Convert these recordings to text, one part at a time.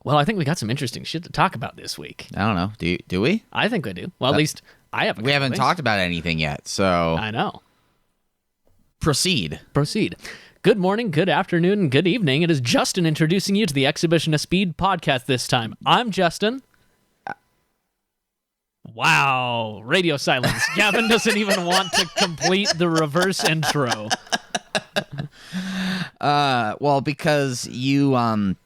Well, I think we got some interesting shit to talk about this week. I don't know. Do we? I think we do. Well, at least I have. We haven't talked about anything yet, so I know. Proceed. Good morning, good afternoon, and good evening. It is Justin introducing you to the Exhibition of Speed podcast this time. I'm Justin. Wow, radio silence. Gavin doesn't even want to complete the reverse intro. Well, because you kind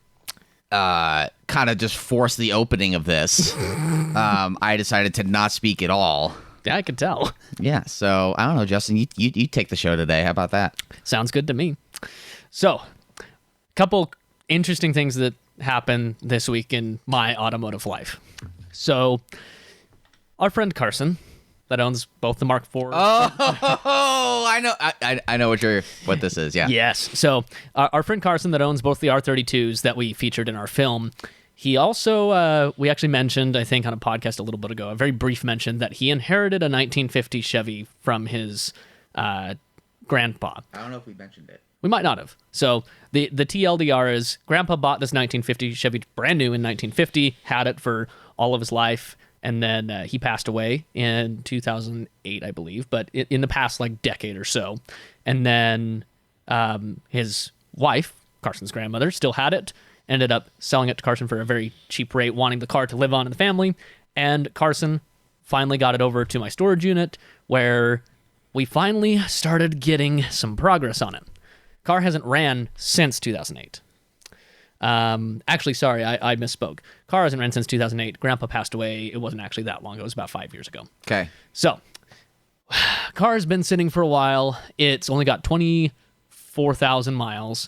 of just forced the opening of this, I decided to not speak at all. Yeah, I could tell. Yeah, so I don't know, Justin. You take the show today. How about that? Sounds good to me. So, a couple interesting things that happened this week in my automotive life. So, our friend Carson, that owns both the Mark IV. Oh, I know. I know what this is. Yeah. Yes. So, our friend Carson, that owns both the R32s that we featured in our film. He also, we actually mentioned, I think, on a podcast a little bit ago, a very brief mention that he inherited a 1950 Chevy from his grandpa. I don't know if we mentioned it. We might not have. So the TLDR is Grandpa bought this 1950 Chevy brand new in 1950, had it for all of his life, and then he passed away in 2008, I believe, but in the past like decade or so. And then his wife, Carson's grandmother, still had it, ended up selling it to Carson for a very cheap rate, wanting the car to live on in the family, and Carson finally got it over to my storage unit, where we finally started getting some progress on it. Car hasn't ran since 2008. Actually, sorry, I misspoke. Car hasn't ran since 2008. Grandpa passed away. It wasn't actually that long. It was about 5 years ago. Okay. So, car's been sitting for a while. It's only got 24,000 miles.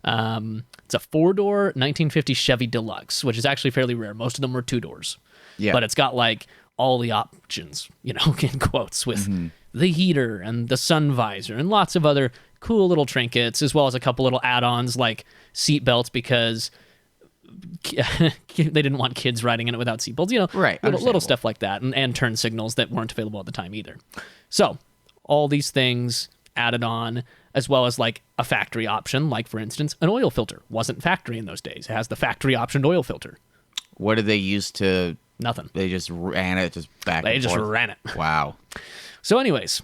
It's a four-door 1950 Chevy Deluxe, which is actually fairly rare. Most of them were two doors. Yeah. But it's got like all the options, in quotes, with the heater and the sun visor and lots of other cool little trinkets, as well as a couple little add-ons like seat belts, because they didn't want kids riding in it without seat belts, right? Little stuff like that, and turn signals that weren't available at the time either. So all these things added on, as well as like a factory option, like for instance, an oil filter wasn't factory in those days. It has the factory optioned oil filter. What did they use to? Nothing. They just ran it back. They just ran it. Wow. So anyways,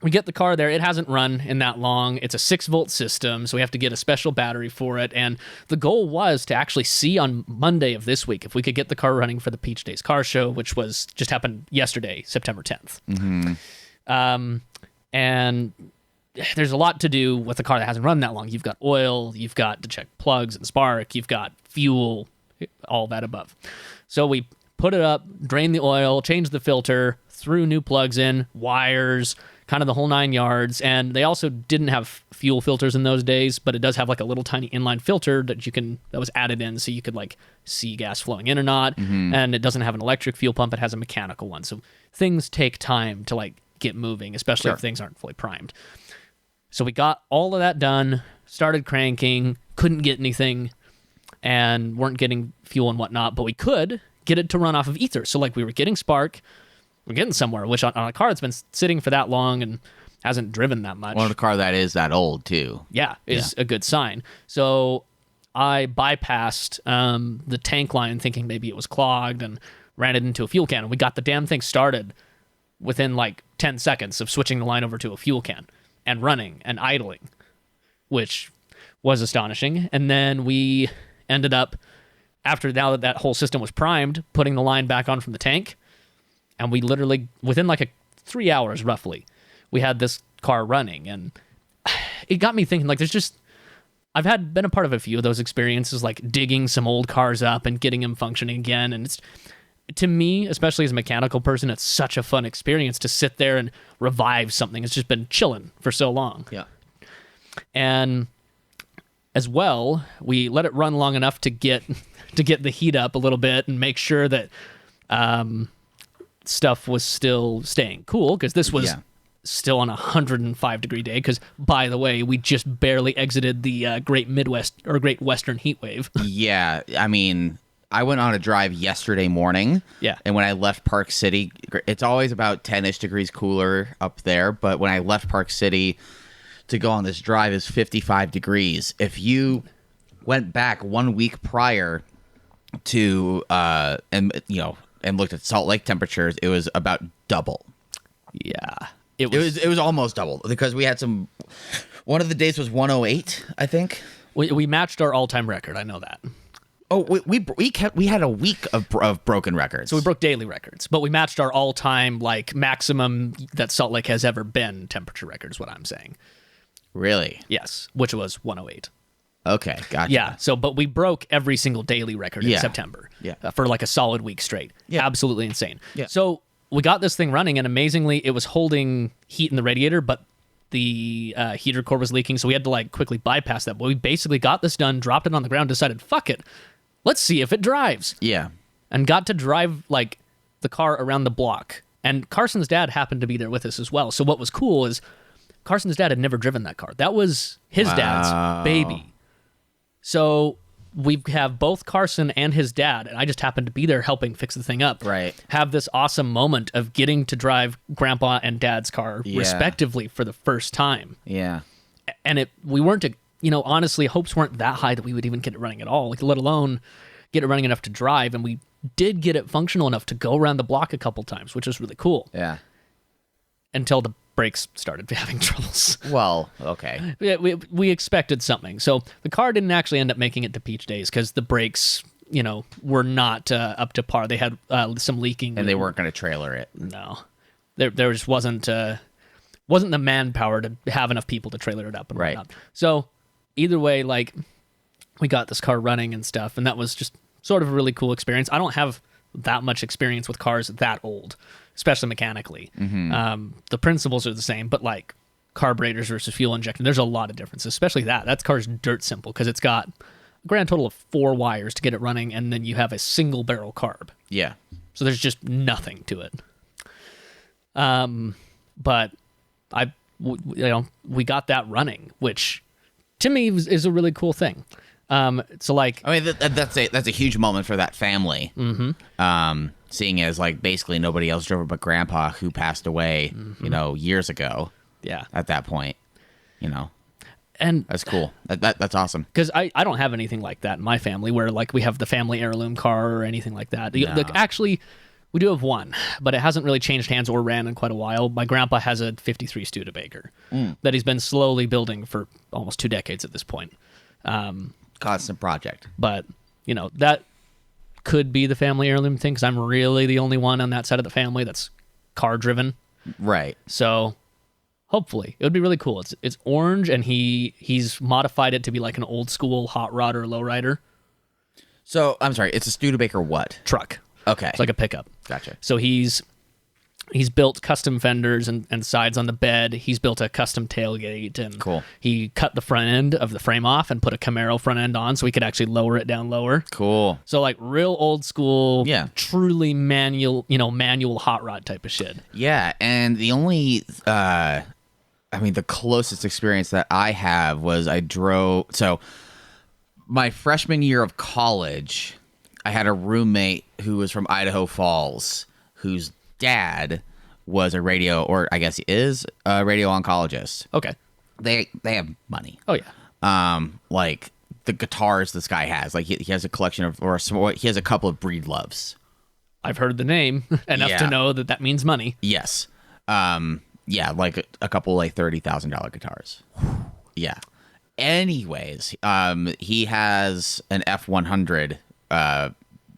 we get the car there. It hasn't run in that long. It's a 6-volt system, so we have to get a special battery for it. And the goal was to actually see on Monday of this week if we could get the car running for the Peach Days Car Show, which just happened yesterday, September 10th. Mm-hmm. And there's a lot to do with a car that hasn't run that long. You've got oil, you've got to check plugs and spark, you've got fuel, all that above. So we put it up, drained the oil, changed the filter, threw new plugs in, wires, kind of the whole 9 yards. And they also didn't have fuel filters in those days, but it does have like a little tiny inline filter that was added in, so you could like see gas flowing in or not. Mm-hmm. And it doesn't have an electric fuel pump, it has a mechanical one. So things take time to like get moving, especially if things aren't fully primed. So we got all of that done, started cranking, couldn't get anything, and weren't getting fuel and whatnot, but we could get it to run off of ether. So like we were getting spark, we're getting somewhere, which on a car that's been sitting for that long and hasn't driven that much. Well, on a car that is that old too. Yeah, is a good sign. So I bypassed the tank line thinking maybe it was clogged and ran it into a fuel can. And we got the damn thing started within like 10 seconds of switching the line over to a fuel can and running and idling, which was astonishing. And then we ended up, now that whole system was primed, putting the line back on from the tank. And we literally, within like 3 hours roughly, we had this car running. And it got me thinking, like, I've been a part of a few of those experiences, like digging some old cars up and getting them functioning again. And it's, to me, especially as a mechanical person, it's such a fun experience to sit there and revive something. It's just been chilling for so long. Yeah. And as well, we let it run long enough to get the heat up a little bit and make sure that stuff was still staying cool, because this was still on a 105-degree day, because, by the way, we just barely exited the Great Western heat wave. Yeah, I mean, I went on a drive yesterday morning. Yeah. And when I left Park City, it's always about 10-ish degrees cooler up there, but when I left Park City to go on this drive, is 55 degrees. If you went back 1 week prior, to and looked at Salt Lake temperatures, it was about double. Yeah. It was almost double because we had some. One of the days was 108, I think. We matched our all-time record. I know that. Oh, we had a week of broken records. So we broke daily records, but we matched our all-time like maximum that Salt Lake has ever been temperature record is what I'm saying. Really? Yes, which was 108. Okay, gotcha. Yeah, but we broke every single daily record in September. Yeah. For like a solid week straight. Yeah. Absolutely insane. Yeah. So we got this thing running, and amazingly, it was holding heat in the radiator, but the heater core was leaking, so we had to like quickly bypass that. But we basically got this done, dropped it on the ground, decided, fuck it, let's see if it drives. Yeah. And got to drive like the car around the block. And Carson's dad happened to be there with us as well. So what was cool is Carson's dad had never driven that car. That was his dad's baby. So we have both Carson and his dad, and I just happened to be there helping fix the thing up. Right. Have this awesome moment of getting to drive Grandpa and Dad's car respectively for the first time. Yeah. And we weren't, honestly, hopes weren't that high that we would even get it running at all, like let alone get it running enough to drive. And we did get it functional enough to go around the block a couple times, which was really cool. Yeah. Until the brakes started having troubles. Well, okay. We expected something. So the car didn't actually end up making it to Peach Days because the brakes, were not up to par. They had some leaking. And they weren't going to trailer it. No. There just wasn't the manpower to have enough people to trailer it up and whatnot. So either way, like, we got this car running and stuff, and that was just sort of a really cool experience. I don't have that much experience with cars that old, especially mechanically. Mm-hmm. The principles are the same, but like carburetors versus fuel injection, there's a lot of differences, especially that car's dirt simple because it's got a grand total of 4 wires to get it running, and then you have a single barrel carb. Yeah. So there's just nothing to it. But we got that running, which to me is a really cool thing. So like, I mean, that's a huge moment for that family. Mm-hmm. Seeing as like basically nobody else drove it but Grandpa, who passed away, years ago. Yeah. At that point, and that's cool. That's awesome. Because I don't have anything like that in my family, where like we have the family heirloom car or anything like that. No. Actually, we do have one, but it hasn't really changed hands or ran in quite a while. My grandpa has a 53 Studebaker that he's been slowly building for almost 2 decades at this point. Constant project. But, that could be the family heirloom thing because I'm really the only one on that side of the family that's car driven. Right. So hopefully it would be really cool. It's orange, and he's modified it to be like an old school hot rod or lowrider. So I'm sorry, it's a Studebaker what? Truck. Okay. It's like a pickup. Gotcha. So he's built custom fenders and sides on the bed. He's built a custom tailgate, and Cool. He cut the front end of the frame off and put a Camaro front end on so we could actually lower it down lower. Cool. So like real old school, Yeah. truly manual hot rod type of shit. Yeah, and the only the closest experience that I have was I drove. So my freshman year of college, I had a roommate who was from Idaho Falls, whose dad was a radio, or I guess he is a radio oncologist. Okay. They have money. Oh yeah. Like the guitars this guy has, like he has a collection of, he has a couple of breed loves. I've heard the name enough to know that means money. Yes. Yeah, like a couple like $30,000 guitars. Yeah. Anyways, he has an F100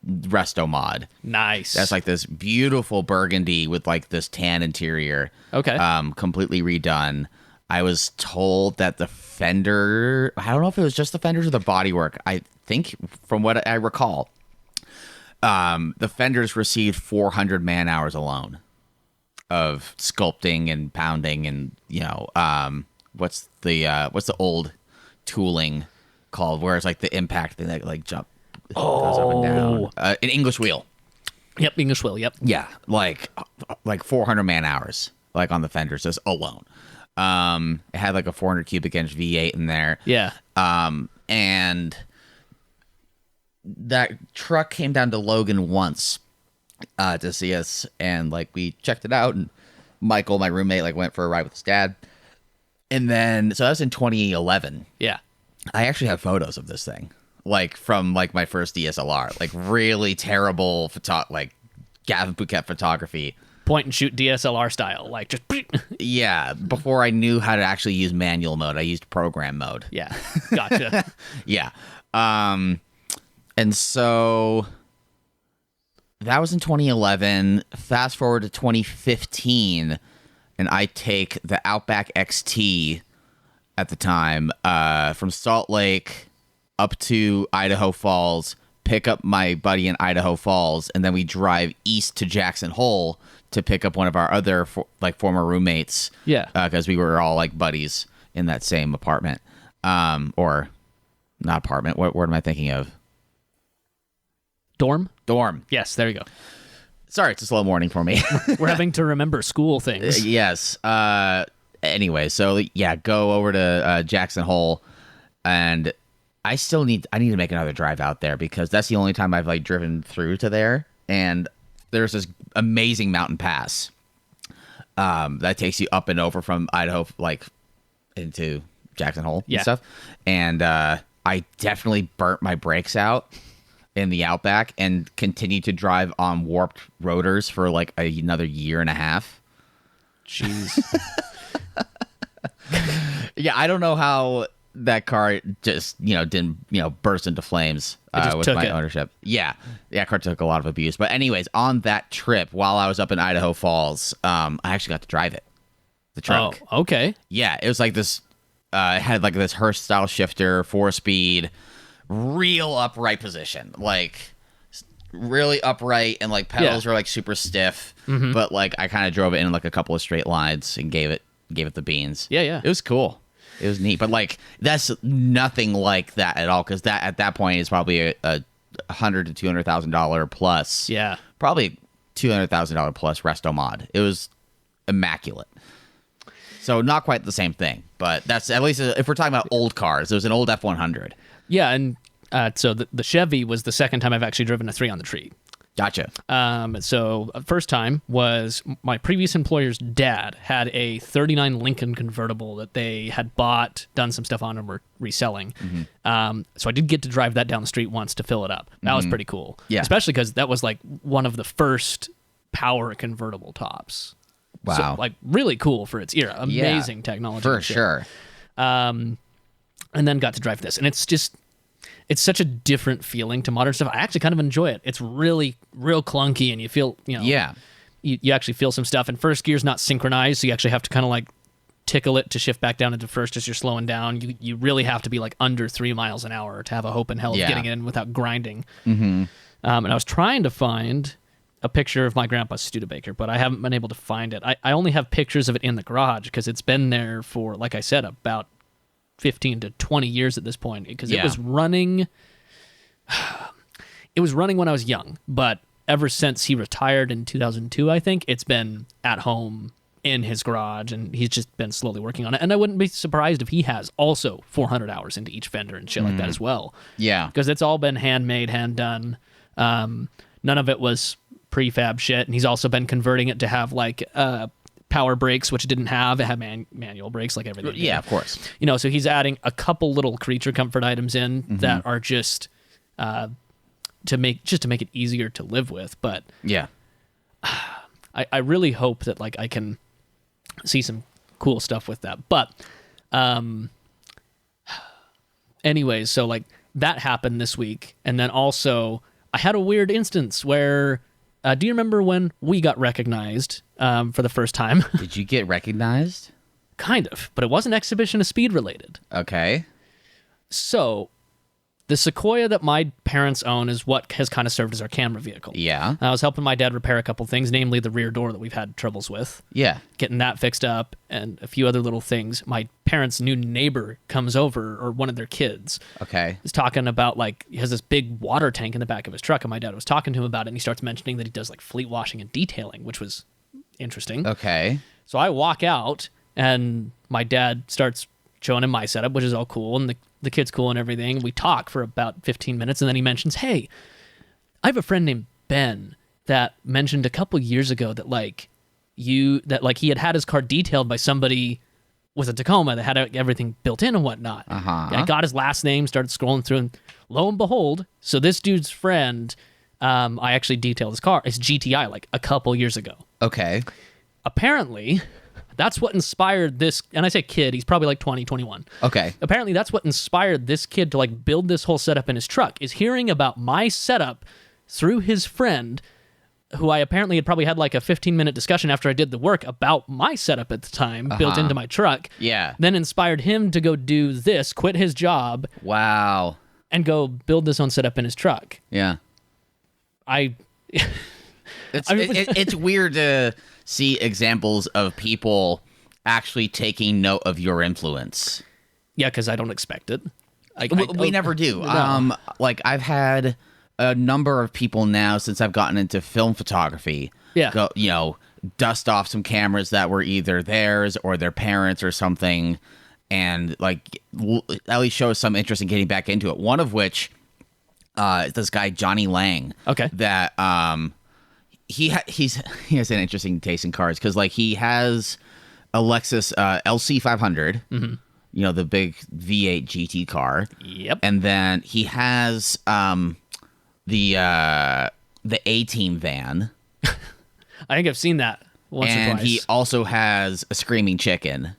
resto mod. Nice. That's like this beautiful burgundy with like this tan interior. Okay. Completely redone. I was told that the fender, I don't know if it was just the fenders or the bodywork. I think from what I recall, the fenders received 400 man hours alone of sculpting and pounding, and what's the old tooling called, where it's like the impact thing that like jump goes up and down. An English wheel. Yep, English wheel. Yep. Yeah, like 400 man hours, like on the fenders just alone. It had like a 400 cubic inch V8 in there. Yeah. And that truck came down to Logan once to see us, and like we checked it out, and Michael, my roommate, like went for a ride with his dad. And then, so that was in 2011. Yeah. I actually have photos of this thing. like from like my first DSLR, like really terrible like Gavin Bouquet photography. Point and shoot DSLR style, like just. Yeah, before I knew how to actually use manual mode, I used program mode. Yeah, gotcha. Yeah. And so that was in 2011. Fast forward to 2015, and I take the Outback XT at the time from Salt Lake up to Idaho Falls, pick up my buddy in Idaho Falls, and then we drive east to Jackson Hole to pick up one of our other former roommates. Yeah. Because we were all like buddies in that same apartment. Or not apartment. What word am I thinking of? Dorm? Yes. There you go. Sorry, it's a slow morning for me. We're having to remember school things. Yes. Anyway, so yeah, go over to Jackson Hole, and I need to make another drive out there because that's the only time I've like driven through to there, and there's this amazing mountain pass that takes you up and over from Idaho, like into Jackson Hole and stuff. And I definitely burnt my brakes out in the Outback and continued to drive on warped rotors for like another year and a half. Jeez. Yeah, I don't know how that car just, didn't, burst into flames with my ownership. Yeah, that car took a lot of abuse. But anyways, on that trip, while I was up in Idaho Falls, I actually got to drive it. The truck. Oh, okay. Yeah, it was like this, it had like this Hearst style shifter, 4-speed, real upright position. Like, really upright, and like pedals were like super stiff. Mm-hmm. But like I kind of drove it in like a couple of straight lines and gave it the beans. Yeah. It was cool. It was neat, but like that's nothing like that at all, because that at that point is probably a $100,000 to $200,000 plus. Yeah, probably $200,000 plus resto mod. It was immaculate. So not quite the same thing, but that's at least if we're talking about old cars. It was an old F-100. Yeah, and so the Chevy was the second time I've actually driven a 3 on the tree. Gotcha. So first time was my previous employer's dad had a 39 Lincoln convertible that they had bought, done some stuff on, and were reselling. Mm-hmm. So I did get to drive that down the street once to fill it up. That was pretty cool. Yeah. Especially because that was like one of the first power convertible tops. Wow. So, like really cool for its era. Amazing technology. For sure. And then got to drive this. And it's such a different feeling to modern stuff. I actually kind of enjoy it. It's really real clunky, and you feel, you actually feel some stuff. And first gear's not synchronized, so you actually have to kind of like tickle it to shift back down into first as you're slowing down. You really have to be like under 3 miles an hour to have a hope in hell of getting in without grinding. Mm-hmm. And I was trying to find a picture of my grandpa's Studebaker, but I haven't been able to find it. I only have pictures of it in the garage because it's been there for, like I said, about 15 to 20 years at this point, because it was running when I was young, but ever since he retired in 2002, I think it's been at home in his garage, and he's just been slowly working on it. And I wouldn't be surprised if he has also 400 hours into each fender and shit like that as well. Yeah, because it's all been handmade, hand done. None of it was prefab shit, and he's also been converting it to have like power brakes, which it didn't have. It had manual brakes like everything. Yeah, of course. So he's adding a couple little creature comfort items in that are just to make it easier to live with. But yeah, I really hope that like I can see some cool stuff with that. But anyways, so like that happened this week, and then also I had a weird instance where do you remember when we got recognized for the first time? Did you get recognized? Kind of, but it wasn't exhibition of speed related. Okay. So the Sequoia that my parents own is what has kind of served as our camera vehicle. Yeah. I was helping my dad repair a couple things, namely the rear door that we've had troubles with. Yeah. Getting that fixed up and a few other little things. My parents' new neighbor comes over, or one of their kids. Okay. Is talking about, like, he has this big water tank in the back of his truck, and my dad was talking to him about it, and he starts mentioning that he does, like, fleet washing and detailing, which was interesting. Okay. So I walk out, and my dad starts showing him my setup, which is all cool, and the kid's cool and everything. We talk for about 15 minutes, and then he mentions, hey, I have a friend named Ben that mentioned a couple years ago that he had his car detailed by somebody was a Tacoma that had everything built in and whatnot. I got his last name, started scrolling through, and lo and behold, so this dude's friend, I actually detailed his car, his GTI, like a couple years ago. Okay. Apparently, that's what inspired this, and I say kid, he's probably like 20, 21. Okay. Apparently, that's what inspired this kid to like build this whole setup in his truck, is hearing about my setup through his friend, who I apparently had probably had like a 15-minute discussion after I did the work about my setup at the time, built into my truck. Yeah. Then inspired him to go do this, quit his job, Wow. and go build this own setup in his truck. Yeah. It's weird to see examples of people actually taking note of your influence. Yeah, because I don't expect it. We never do. No. Like I've had a number of people now since I've gotten into film photography. Yeah. Go, dust off some cameras that were either theirs or their parents or something, and like at least show us some interest in getting back into it. One of which is this guy Johnny Lang. Okay. That he has an interesting taste in cars because like he has a Lexus LC 500. Mm-hmm. The big V8 GT car. Yep. And then he has the A-Team van. I think I've seen that once or twice. And he also has a Screaming Chicken.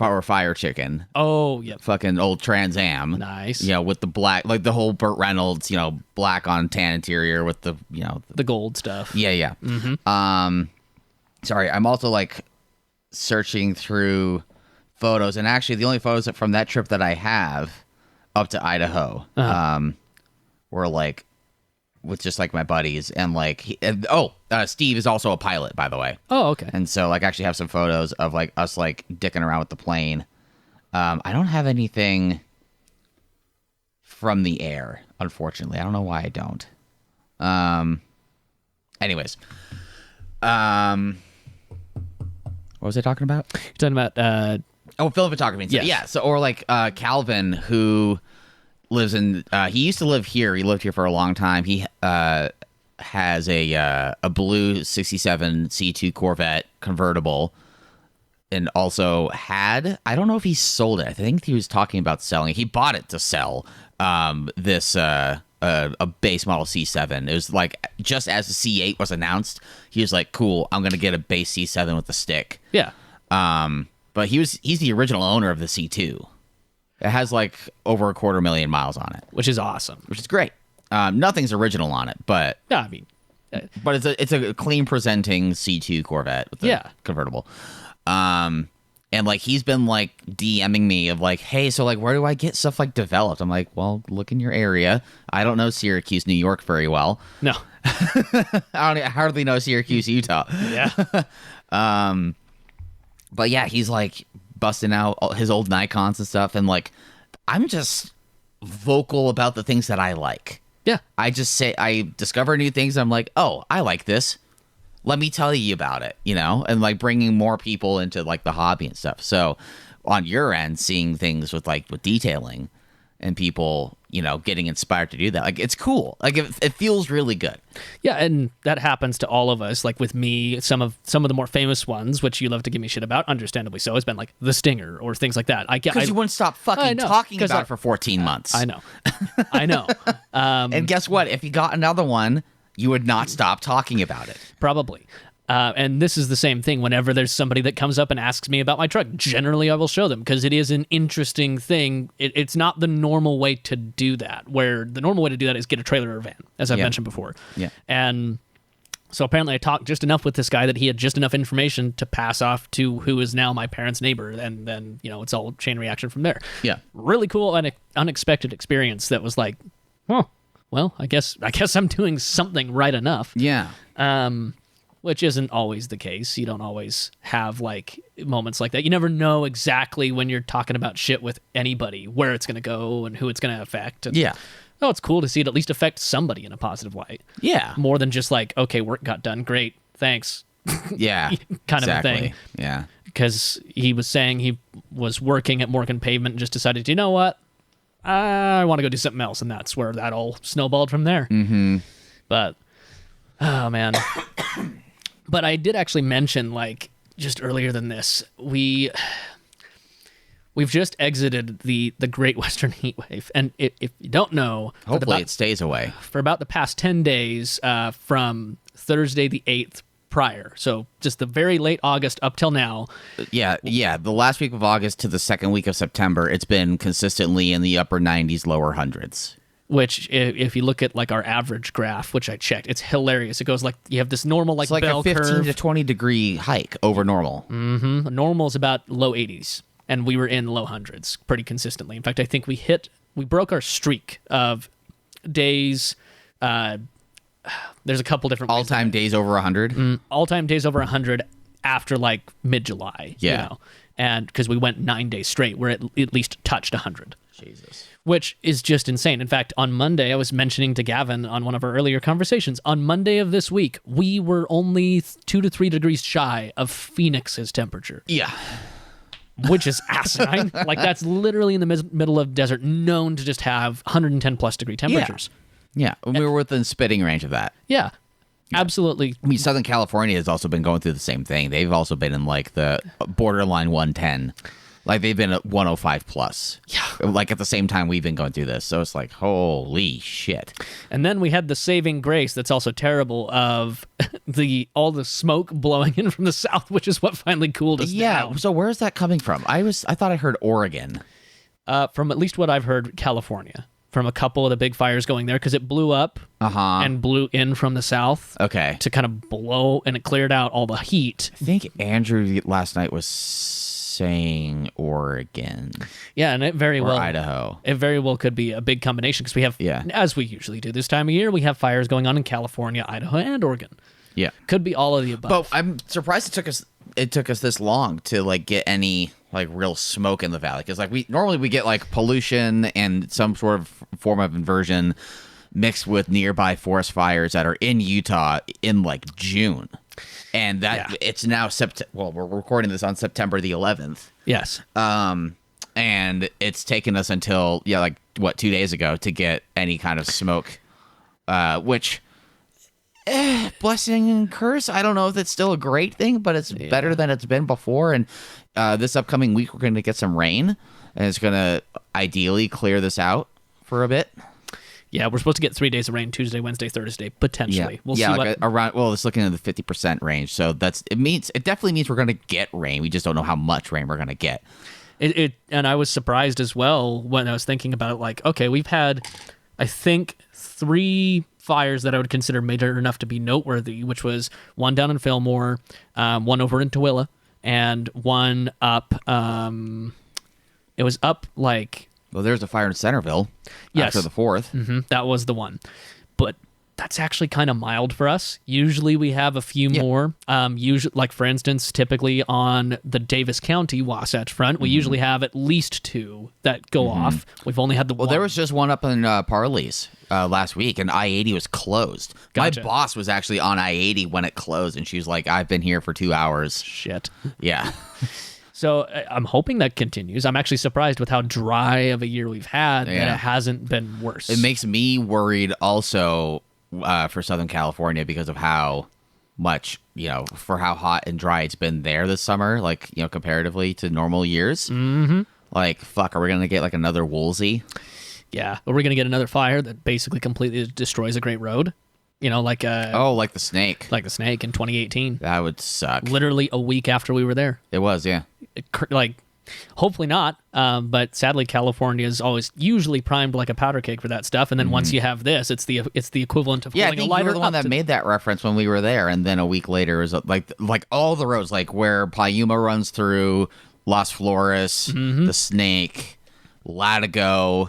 Or Fire Chicken. Oh, yep. Fucking old Trans Am. Nice. With the black, like the whole Burt Reynolds, black on tan interior with the, the gold stuff. Yeah. Mm-hmm. Sorry, I'm also like searching through photos, and actually the only photos from that trip that I have up to Idaho were like with just like my buddies, and like Steve is also a pilot, by the way. Oh, okay. And so like I actually have some photos of like us like dicking around with the plane. I don't have anything from the air, unfortunately. I don't know why I don't. Anyways, what was I talking about? You're talking about film photography. Yes. Yeah. So, or like Calvin, who lives in. He used to live here. He lived here for a long time. He has a blue '67 C2 Corvette convertible, and also had. I don't know if he sold it. I think he was talking about selling it. He bought it to sell. This a base model C7. It was like just as the C8 was announced, he was like, "Cool, I'm gonna get a base C7 with the stick." Yeah. But he's the original owner of the C2. It has like over 250,000 miles on it, Which is awesome. which is great. Nothing's original on it, but Yeah, I mean, it's a clean presenting C2 Corvette with a convertible. And like he's been like DMing me of like, hey, so like where do I get stuff like developed? I'm like, well, look in your area. I don't know Syracuse, New York very well. no. I hardly know Syracuse, Utah. Yeah. But yeah, he's like busting out his old Nikons and stuff, and like I'm just vocal about the things that I like. Yeah. I just say I discover new things. I'm like, oh, I like this. Let me tell you about it, and like bringing more people into like the hobby and stuff. So on your end, seeing things with detailing and people, getting inspired to do that, like it's cool. Like it feels really good. Yeah, and that happens to all of us. Like with me, some of the more famous ones, which you love to give me shit about, understandably so, has been like the Stinger or things like that. Because you wouldn't stop fucking talking about it for 14 months. I know. I know. And guess what? If you got another one, you would not stop talking about it. Probably. And this is the same thing. Whenever there's somebody that comes up and asks me about my truck, generally I will show them because it is an interesting thing. It's not the normal way to do that, where the normal way to do that is get a trailer or a van, as I've mentioned before. Yeah. And so apparently I talked just enough with this guy that he had just enough information to pass off to who is now my parents' neighbor. And then, it's all chain reaction from there. Yeah. Really cool and unexpected experience that was like, oh, well, I guess I'm doing something right enough. Yeah. Which isn't always the case. You don't always have like moments like that. You never know exactly when you're talking about shit with anybody where it's going to go and who it's going to affect. And, oh, it's cool to see it at least affect somebody in a positive light. Yeah. More than just like, okay, work got done. Great. Thanks. Yeah. Kind of a thing. Yeah. Because he was saying he was working at Morgan Pavement and just decided, you know what? I want to go do something else. And that's where that all snowballed from there. Mm-hmm. But, oh, man. But I did actually mention, like, just earlier than this, We've just exited the Great Western Heat Wave, and if you don't know, Hopefully it stays away. For about the past 10 days, from Thursday the 8th prior, so just the very late August up till now. Yeah, the last week of August to the second week of September, it's been consistently in the upper 90s, lower hundreds. Which, if you look at like our average graph, which I checked, it's hilarious. It goes like you have this normal It's like bell a 15 curve. to 20 degree hike over normal. Normal is about low 80s, and we were in low hundreds pretty consistently. In fact, I think we broke our streak of days. There's a couple different All-time days over 100? All-time days over 100 after like mid-July. Yeah. You know? And because we went 9 days straight where it at least touched 100. Jesus. Which is just insane. In fact, on Monday, I was mentioning to Gavin on one of our earlier conversations, on Monday of this week, we were only 2 to 3 degrees shy of Phoenix's temperature. Yeah. Which is asinine. Like, that's literally in the middle of desert, known to just have 110 plus degree temperatures. Yeah, we were within spitting range of that. Yeah. Absolutely. I mean, Southern California has also been going through the same thing. They've also been in like the borderline 110. Like they've been at 105 plus. Yeah. Like at the same time we've been going through this. So it's like, holy shit. And then we had the saving grace that's also terrible of all the smoke blowing in from the south, which is what finally cooled us down. So where is that coming from? I thought I heard Oregon. From at least what I've heard, California. From a couple of the big fires going there, because it blew up and blew in from the south. Okay. To kind of blow, and it cleared out all the heat. I think Andrew last night was saying Oregon. Yeah, and it very well Idaho. It very well could be a big combination because we have, as we usually do this time of year, we have fires going on in California, Idaho, and Oregon. Yeah, could be all of the above. But I'm surprised it took us this long to like get any like real smoke in the valley, because like we normally get like pollution and some sort of form of inversion mixed with nearby forest fires that are in Utah in like June. And that it's now well, we're recording this on September the 11th. Yes. And it's taken us until 2 days ago to get any kind of smoke, which blessing and curse. I don't know if it's still a great thing, but it's better than it's been before. And this upcoming week we're going to get some rain, and it's going to ideally clear this out for a bit. Yeah, we're supposed to get 3 days of rain: Tuesday, Wednesday, Thursday, potentially. Yeah. We'll see around. Well, it's looking at the 50% range, so it definitely means we're going to get rain. We just don't know how much rain we're going to get. And I was surprised as well when I was thinking about it. Like, okay, we've had, I think, 3 fires that I would consider major enough to be noteworthy, which was one down in Fillmore, one over in Tooele, and one up. It was up like. Well, there's a fire in Centerville after the 4th. Mm-hmm, that was the one. But that's actually kind of mild for us. Usually we have a few more. Usually, like, for instance, typically on the Davis County Wasatch Front, we usually have at least 2 that go off. We've only had the one. Well, there was just one up in Parley's last week, and I-80 was closed. Gotcha. My boss was actually on I-80 when it closed, and she was like, I've been here for 2 hours. Shit. Yeah. So I'm hoping that continues. I'm actually surprised with how dry of a year we've had that it hasn't been worse. It makes me worried also for Southern California because of how much, for how hot and dry it's been there this summer, like, comparatively to normal years. Mm-hmm. Like, fuck, are we going to get like another Woolsey? Yeah. Are we going to get another fire that basically completely destroys a great road? Like like the snake. Like the snake in 2018. That would suck. Literally a week after we were there. It was, yeah. Like, hopefully not. But sadly, California is always usually primed like a powder keg for that stuff. And then once you have this, it's the equivalent of holding a lighter. Yeah, I think you were the one that made that reference when we were there. And then a week later, it was like all the roads, like where Payuma runs through, Las Flores, the Snake, Latigo,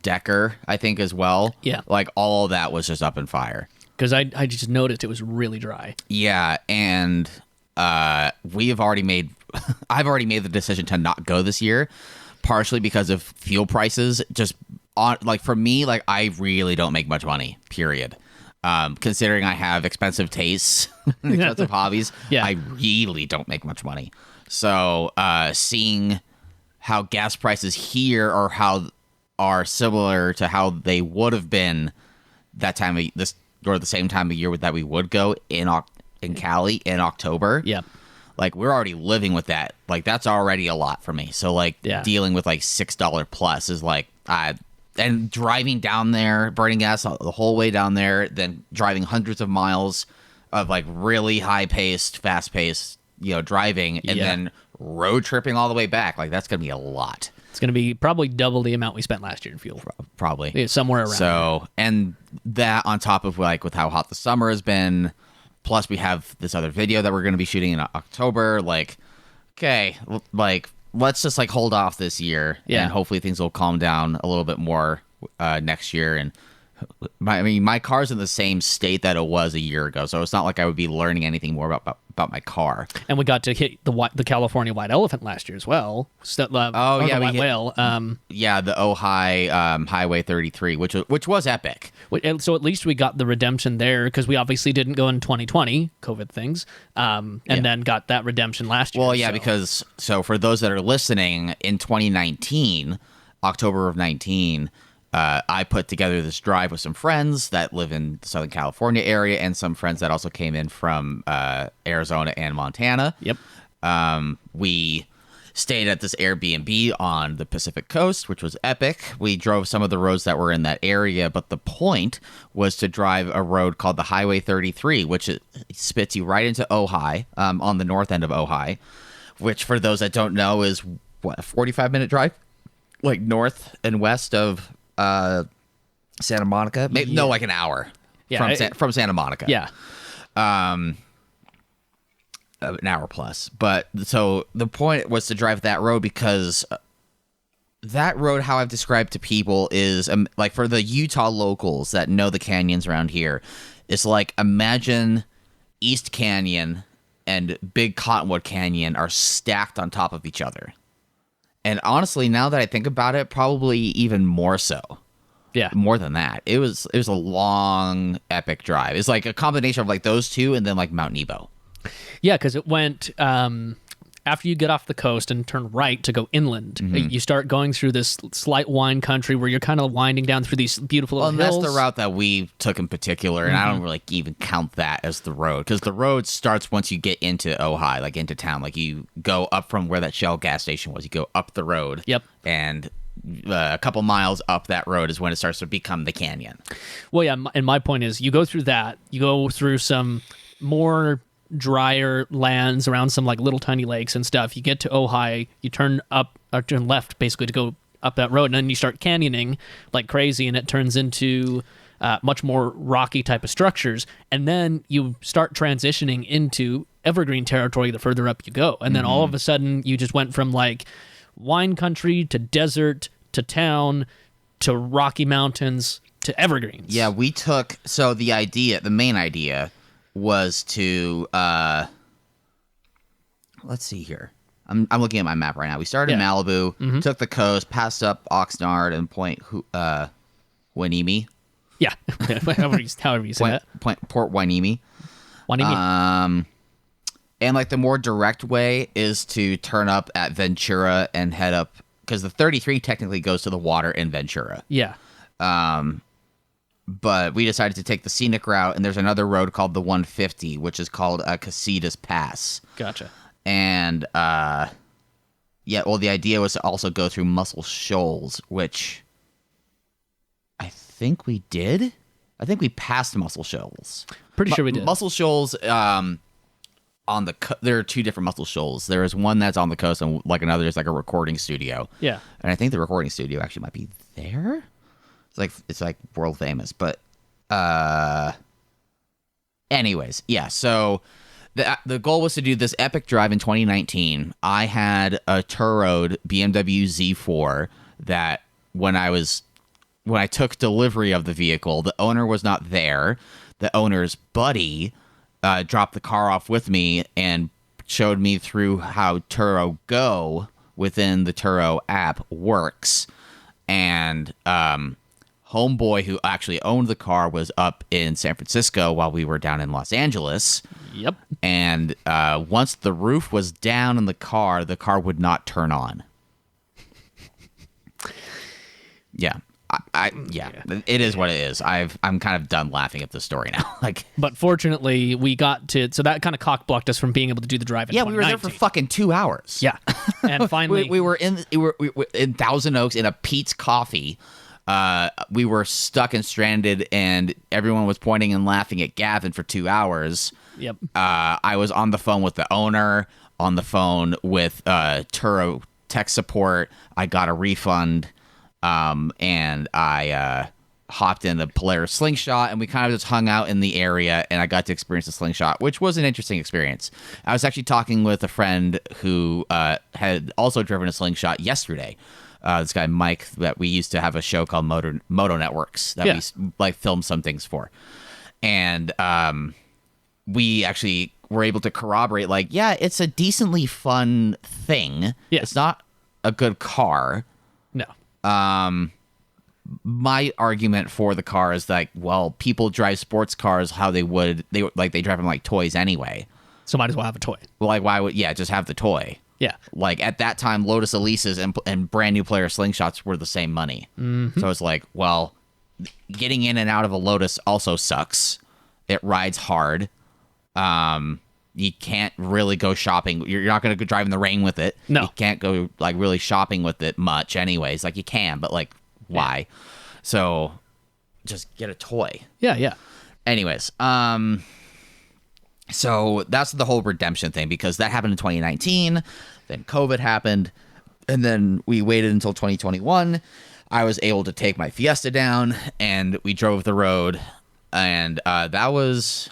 Decker, I think, as well. Yeah. Like, all of that was just up in fire. Because I just noticed it was really dry. Yeah, and I've already made the decision to not go this year, partially because of fuel prices. Just, for me, like, I really don't make much money, period. Considering I have expensive tastes, expensive hobbies, I really don't make much money. So, seeing how gas prices here are similar to how they would have been that time of the same time of year that we would go in Cali in October. Yeah, like we're already living with that. Like that's already a lot for me. So like dealing with like $6 plus is like and driving down there, burning gas the whole way down there, then driving hundreds of miles of like really high paced, fast paced, driving, and then road tripping all the way back. Like that's gonna be a lot. It's gonna be probably double the amount we spent last year in fuel. Probably. Yeah, somewhere around. So, and that on top of like with how hot the summer has been, plus we have this other video that we're gonna be shooting in October. Like, okay, like let's just like hold off this year, and hopefully things will calm down a little bit more next year. And my car's in the same state that it was a year ago, so it's not like I would be learning anything more about my car. And we got to hit the California white elephant last year as well. The white whale. The Ojai Highway 33, which was epic. And so at least we got the redemption there, because we obviously didn't go in 2020 COVID things, and then got that redemption last year. Well, yeah, because for those that are listening, in 2019, October of 19. I put together this drive with some friends that live in the Southern California area and some friends that also came in from Arizona and Montana. Yep. We stayed at this Airbnb on the Pacific Coast, which was epic. We drove some of the roads that were in that area, but the point was to drive a road called the Highway 33, which spits you right into Ojai, on the north end of Ojai, which for those that don't know is, what, a 45-minute drive? Like north and west of Santa Monica? Maybe, no, like an hour from Santa Monica. Yeah. An hour plus. But so the point was to drive that road because that road, how I've described to people, is like for the Utah locals that know the canyons around here, it's like imagine East Canyon and Big Cottonwood Canyon are stacked on top of each other. And honestly, now that I think about it, probably even more so. Yeah. More than that. It was a long, epic drive. It's like a combination of like those two and then like Mount Nebo. Yeah, because it went after you get off the coast and turn right to go inland. Mm-hmm. You start going through this slight wine country where you're kind of winding down through these beautiful hills. That's the route that we took in particular, and I don't really even count that as the road, because the road starts once you get into Ojai, like into town. Like you go up from where that Shell gas station was. You go up the road. Yep. And a couple miles up that road is when it starts to become the canyon. Well, yeah, and my point is you go through that. You go through some more drier lands around some like little tiny lakes and stuff. You get to Ojai, you turn left basically to go up that road, and then you start canyoning like crazy, and it turns into much more rocky type of structures, and then you start transitioning into evergreen territory the further up you go, and then all of a sudden you just went from like wine country to desert to town to Rocky Mountains to evergreens. Yeah, the main idea was to let's see here. I'm looking at my map right now. We started in Malibu, took the coast, passed up Oxnard and Point Hueneme. Yeah, however you say that. Port Hueneme. And like the more direct way is to turn up at Ventura and head up, because the 33 technically goes to the water in Ventura. Yeah. But we decided to take the scenic route, and there's another road called the 150, which is called Casitas Pass. Gotcha. And the idea was to also go through Muscle Shoals, which I think we did. I think we passed Muscle Shoals. Pretty sure we did. Muscle Shoals, there are two different Muscle Shoals. There is one that's on the coast, and like another is like a recording studio. Yeah. And I think the recording studio actually might be there. It's like world famous, but anyways, yeah. So the goal was to do this epic drive in 2019. I had a Turode BMW Z4 that when I took delivery of the vehicle, the owner was not there. The owner's buddy dropped the car off with me and showed me through how Turo Go within the Turo app works, and homeboy who actually owned the car was up in San Francisco while we were down in Los Angeles. Yep. And once the roof was down in the car would not turn on. Yeah. Yeah, it is what it is. I'm kind of done laughing at the story now. Like, But fortunately, we got to, so that kind of cock blocked us from being able to do the drive. yeah, we were there for fucking 2 hours. Yeah, and finally, we were in Thousand Oaks in a Pete's Coffee. We were stuck and stranded, and everyone was pointing and laughing at Gavin for 2 hours. Yep. I was on the phone with the owner, on the phone with Turo tech support. I got a refund. And I hopped in the Polaris slingshot, and we kind of just hung out in the area, and I got to experience the slingshot, which was an interesting experience. I was actually talking with a friend who had also driven a slingshot yesterday. This guy Mike, that we used to have a show called Moto Networks that we like filmed some things for, and we actually were able to corroborate, like, yeah, it's a decently fun thing. Yeah. It's not a good car. No. My argument for the car is like, well, people drive sports cars how they drive them like toys anyway. So might as well have a toy. Well, like, why would just have the toy? Yeah. Like, at that time, Lotus Elises and brand new Polaris slingshots were the same money. Mm-hmm. So it's like, well, getting in and out of a Lotus also sucks. It rides hard. You can't really go shopping. You're not going to go drive in the rain with it. No. You can't go, like, really shopping with it much anyways. Like, you can, but, like, why? Yeah. So just get a toy. Yeah, yeah. Anyways, so that's the whole redemption thing, because that happened in 2019. Then COVID happened, and then we waited until 2021. I was able to take my Fiesta down, and we drove the road, and that was...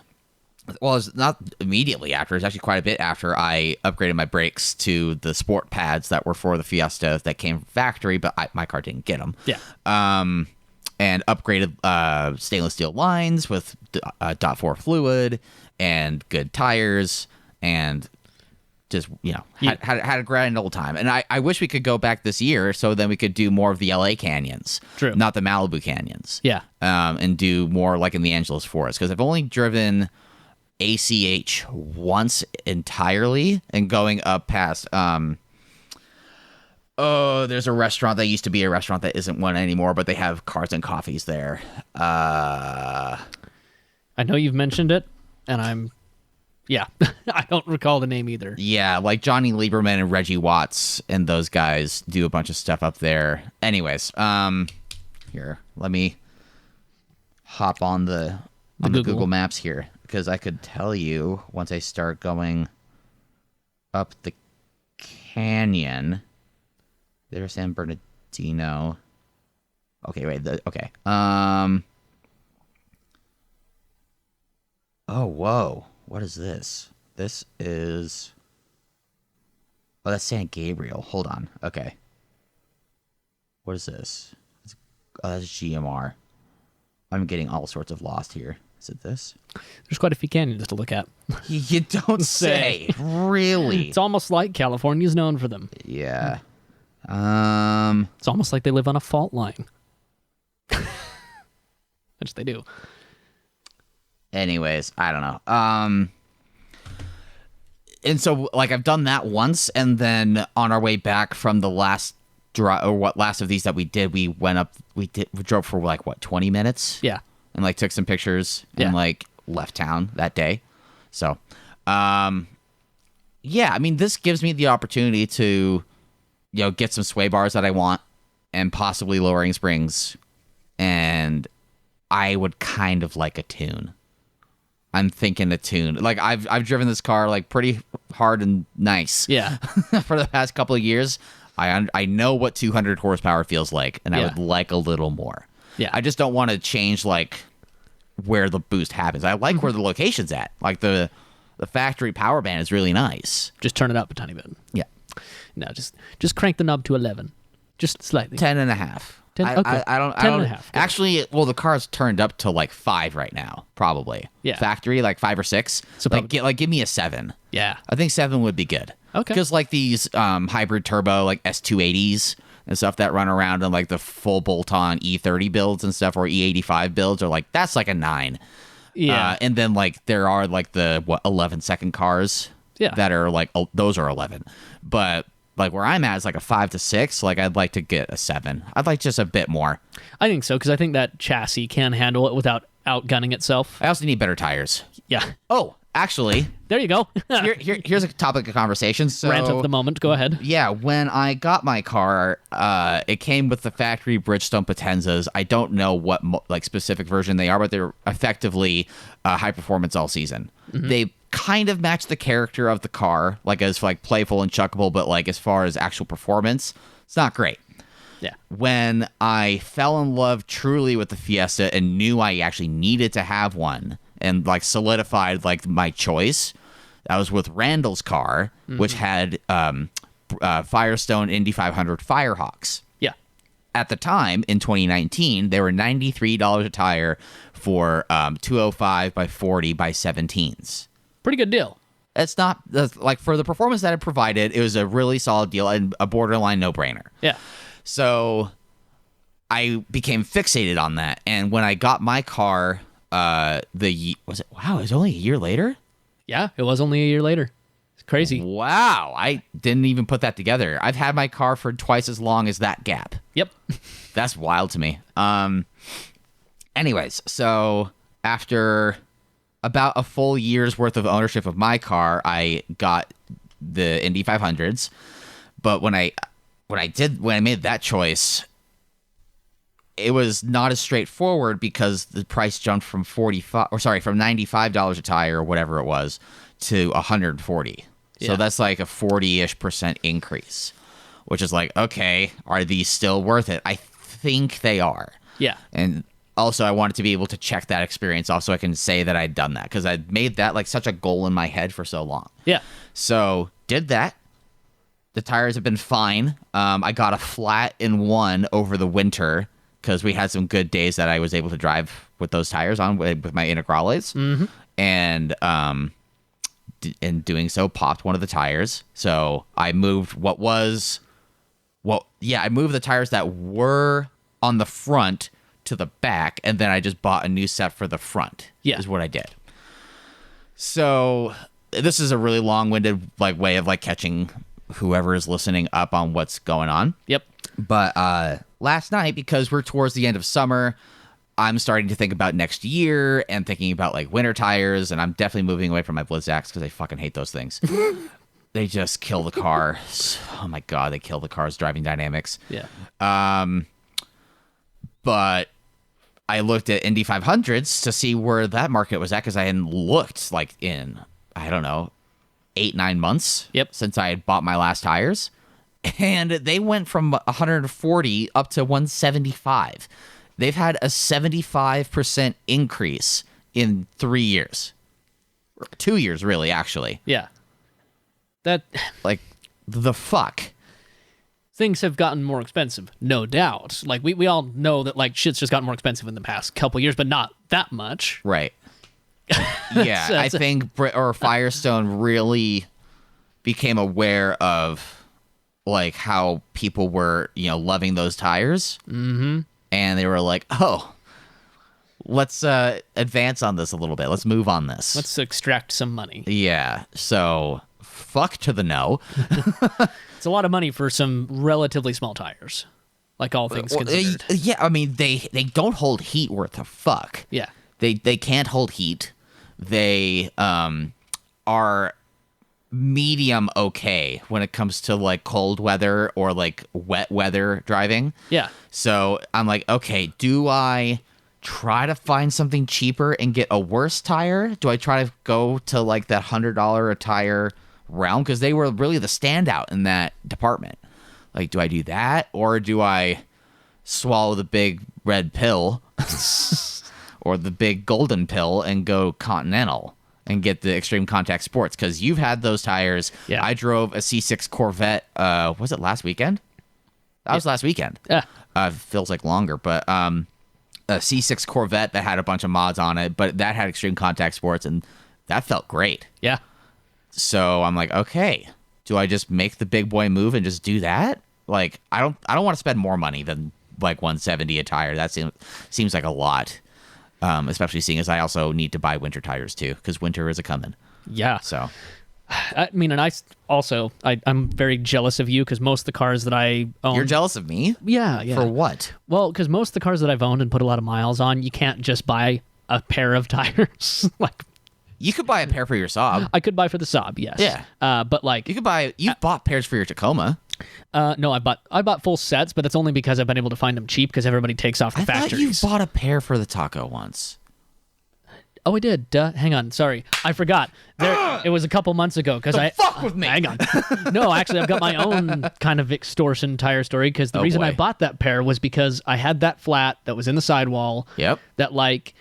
Well, it's not immediately after. It's actually quite a bit after I upgraded my brakes to the sport pads that were for the Fiesta that came from factory, but my car didn't get them. Yeah. And upgraded stainless steel lines with .4 fluid and good tires, and just, had a grand old time. And I wish we could go back this year so then we could do more of the LA canyons. True. Not the Malibu canyons. Yeah. And do more like in the Angeles Forest, because I've only driven ACH once entirely, and going up past there's a restaurant that used to be a restaurant that isn't one anymore, but they have cars and coffees there. I know you've mentioned it, and I don't recall the name either. Yeah, like Johnny Lieberman and Reggie Watts and those guys do a bunch of stuff up there. Anyways, here, let me hop on the Google Maps here, because I could tell you once I start going up the canyon. There's San Bernardino. Okay, wait. Okay. Oh, whoa. What is this? This is... Oh, that's San Gabriel. Hold on. Okay. What is this? Oh, that's GMR. I'm getting all sorts of lost here. Is it this? There's quite a few canyons to look at. You don't say. Really? It's almost like California's known for them. Yeah. It's almost like they live on a fault line. Which they do. Anyways, I don't know. And so, like, I've done that once, and then on our way back from the last last of these that we did, we drove for like 20 minutes. Yeah. And like took some pictures and like left town that day. So, yeah, I mean, this gives me the opportunity to, get some sway bars that I want, and possibly lowering springs. And I would kind of like a tune. I'm thinking a tune. Like, I've driven this car like pretty hard and nice. Yeah. For the past couple of years. I know what 200 horsepower feels like, and I would like a little more. Yeah. I just don't want to change like where the boost happens. I like where the location's at. Like the factory power band is really nice. Just turn it up a tiny bit. Yeah. No, just crank the knob to 11. Just slightly. 10 and a half. 10, okay. I don't 10 and a half. Good. Actually, well, the car's turned up to like 5 right now, probably. Yeah. Factory, like 5 or 6. So give me a 7. Yeah. I think 7 would be good. Okay. Because like these hybrid turbo like S280s and stuff that run around in like the full bolt-on E30 builds and stuff, or E85 builds, are like, that's like a 9. Yeah. And then like there are like the 11-second cars. Yeah. That are like, those are 11. But like where I'm at is like a 5 to 6. Like I'd like to get a 7. I'd like just a bit more. I think so, because I think that chassis can handle it without outgunning itself. I also need better tires. Yeah. Oh, actually, There you go. here's a topic of conversation. So, Rant of the moment. Go ahead. yeah, when I got my car, it came with the factory Bridgestone Potenzas. I don't know what like specific version they are, but they're effectively high performance all season. They kind of match the character of the car, like as like playful and chuckable, but like as far as actual performance, it's not great. Yeah. When I fell in love truly with the Fiesta and knew I actually needed to have one and like solidified like my choice, I was with Randall's car, which had Firestone Indy 500 Firehawks. Yeah. At the time, in 2019, they were $93 a tire for 205 by 40 by 17s. Pretty good deal. It's not like for the performance that it provided, it was a really solid deal and a borderline no-brainer. Yeah. So I became fixated on that. And when I got my car, it was only a year later? Yeah, it was only a year later. It's crazy. Wow, I didn't even put that together. I've had my car for twice as long as that gap. Yep. That's wild to me. Anyways, so after about a full year's worth of ownership of my car, I got the Indy 500s. But when I made that choice, it was not as straightforward because the price jumped from $95 a tire or whatever it was to $140. Yeah. So that's like a 40-ish% increase, which is like, okay, are these still worth it? I think they are. Yeah. And also I wanted to be able to check that experience off so I can say that I'd done that because I'd made that like such a goal in my head for so long. Yeah. So did that. The tires have been fine. I got a flat in one over the winter because we had some good days that I was able to drive with those tires on with my Integrales. Mm-hmm. And in doing so, popped one of the tires. So I moved I moved the tires that were on the front to the back, and then I just bought a new set for the front. Yeah. Is what I did. So this is a really long-winded like way of like catching whoever is listening up on what's going on. Yep. But last night, because we're towards the end of summer, I'm starting to think about next year and thinking about like winter tires, and I'm definitely moving away from my Blizzaks because I fucking hate those things. They just kill the car. Oh my god, they kill the car's driving dynamics. Yeah. But I looked at Indy 500s to see where that market was at because I hadn't looked like in, I don't know, 8-9 months. Yep. Since I had bought my last tires. And they went from 140 up to 175. They've had a 75% increase in 3 years. 2 years, really, actually. Yeah. That Like, the fuck? things have gotten more expensive, no doubt. Like we all know that like shit's just gotten more expensive in the past couple years, but not that much. Right. Yeah, I think Firestone really became aware of like how people were, loving those tires. Mm-hmm. And they were like, oh, let's advance on this a little bit. Let's move on this. Let's extract some money. Yeah. So fuck to the no. It's a lot of money for some relatively small tires, like all things considered. Yeah, I mean, they don't hold heat worth a fuck. Yeah. They can't hold heat. They are medium okay when it comes to like cold weather or like wet weather driving. Yeah. So I'm like, okay, do I try to find something cheaper and get a worse tire? Do I try to go to like that $100 a tire realm? Because they were really the standout in that department. Like, do I do that or do I swallow the big red pill or the big golden pill and go Continental and get the Extreme Contact Sports? Because you've had those tires. Yeah. I drove a C6 Corvette. Was it last weekend? That was last weekend. Yeah. Feels like longer, but a C6 Corvette that had a bunch of mods on it, but that had Extreme Contact Sports, and that felt great. Yeah. So I'm like, okay, do I just make the big boy move and just do that? Like, I don't want to spend more money than like $170 a tire. That seems like a lot. Especially seeing as I also need to buy winter tires too, because winter is a coming. Yeah. So I mean, and I'm very jealous of you because most of the cars that I own. You're jealous of me? Yeah. For what? Well, because most of the cars that I've owned and put a lot of miles on, you can't just buy a pair of tires. Like, You could buy a pair for your Saab. I could buy for the Saab, yes. Yeah. But like, You've bought pairs for your Tacoma. no, I bought full sets, but that's only because I've been able to find them cheap because everybody takes off the I thought factories. you bought a pair for the Taco once. Oh, I did. Hang on. Sorry. I forgot. It was a couple months ago because fuck with me. Hang on. No, actually, I've got my own kind of extortion tire story because the reason I bought that pair was because I had that flat that was in the sidewall. Yep. That, like,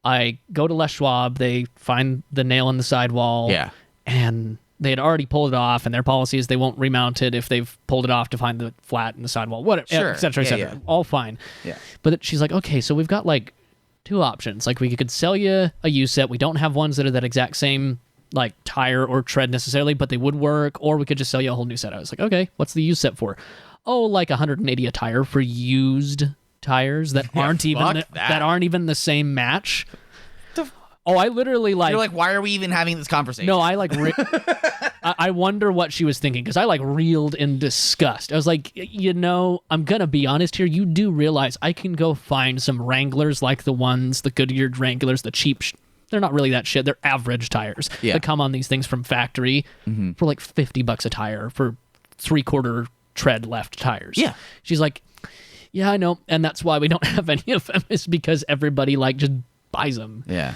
I go to Les Schwab, they find the nail in the sidewall. Yeah. And they had already pulled it off, and their policy is they won't remount it if they've pulled it off to find the flat in the sidewall, whatever, Sure. et cetera, et cetera. Yeah. All fine. Yeah. But she's like, okay, so we've got, like, two options. Like, we could sell you a U set. We don't have ones that are that exact same, like, tire or tread necessarily, but they would work, or we could just sell you a whole new set. I was like, okay, what's the U set for? Oh, like 180 a tire for used tires that aren't even the same match. I literally like. You're like, why are we even having this conversation? No, I like. I wonder what she was thinking because I like reeled in disgust. I was like, I'm gonna be honest here. You do realize I can go find some Wranglers like the Goodyear Wranglers, the cheap. They're not really that shit. They're average tires that come on these things from factory for like $50 a tire for 3/4 tread left tires. Yeah. She's like, yeah, I know, and that's why we don't have any of them. Is because everybody like just buys them. Yeah.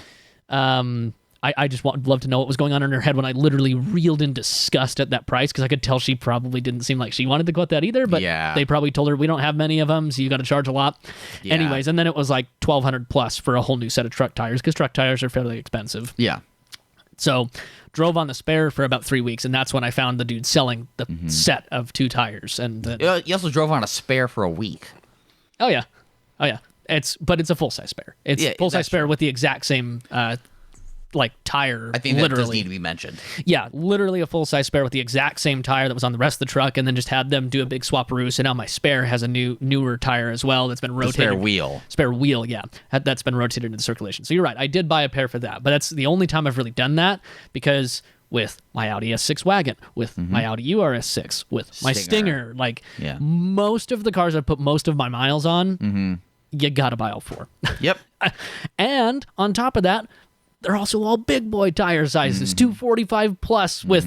I just love to know what was going on in her head when I literally reeled in disgust at that price because I could tell she probably didn't seem like she wanted to go at that either, but they probably told her we don't have many of them, so you got to charge a lot. Yeah. Anyways, and then it was like $1,200 plus for a whole new set of truck tires because truck tires are fairly expensive. Yeah. So drove on the spare for about 3 weeks, and that's when I found the dude selling the set of 2 tires. And you also drove on a spare for a week. Oh yeah. It's a full size spare. It's full size spare with the exact same like tire. I think that does need to be mentioned. Yeah, literally a full size spare with the exact same tire that was on the rest of the truck, and then just had them do a big swap-a-roo. So now my spare has a newer tire as well that's been rotated. Spare wheel, yeah, that's been rotated into circulation. So you're right, I did buy a pair for that, but that's the only time I've really done that because with my Audi S6 wagon, with my Audi URS6, with my Stinger, like most of the cars I put most of my miles on. You gotta buy all 4. Yep. And on top of that, they're also all big boy tire sizes, 245 plus with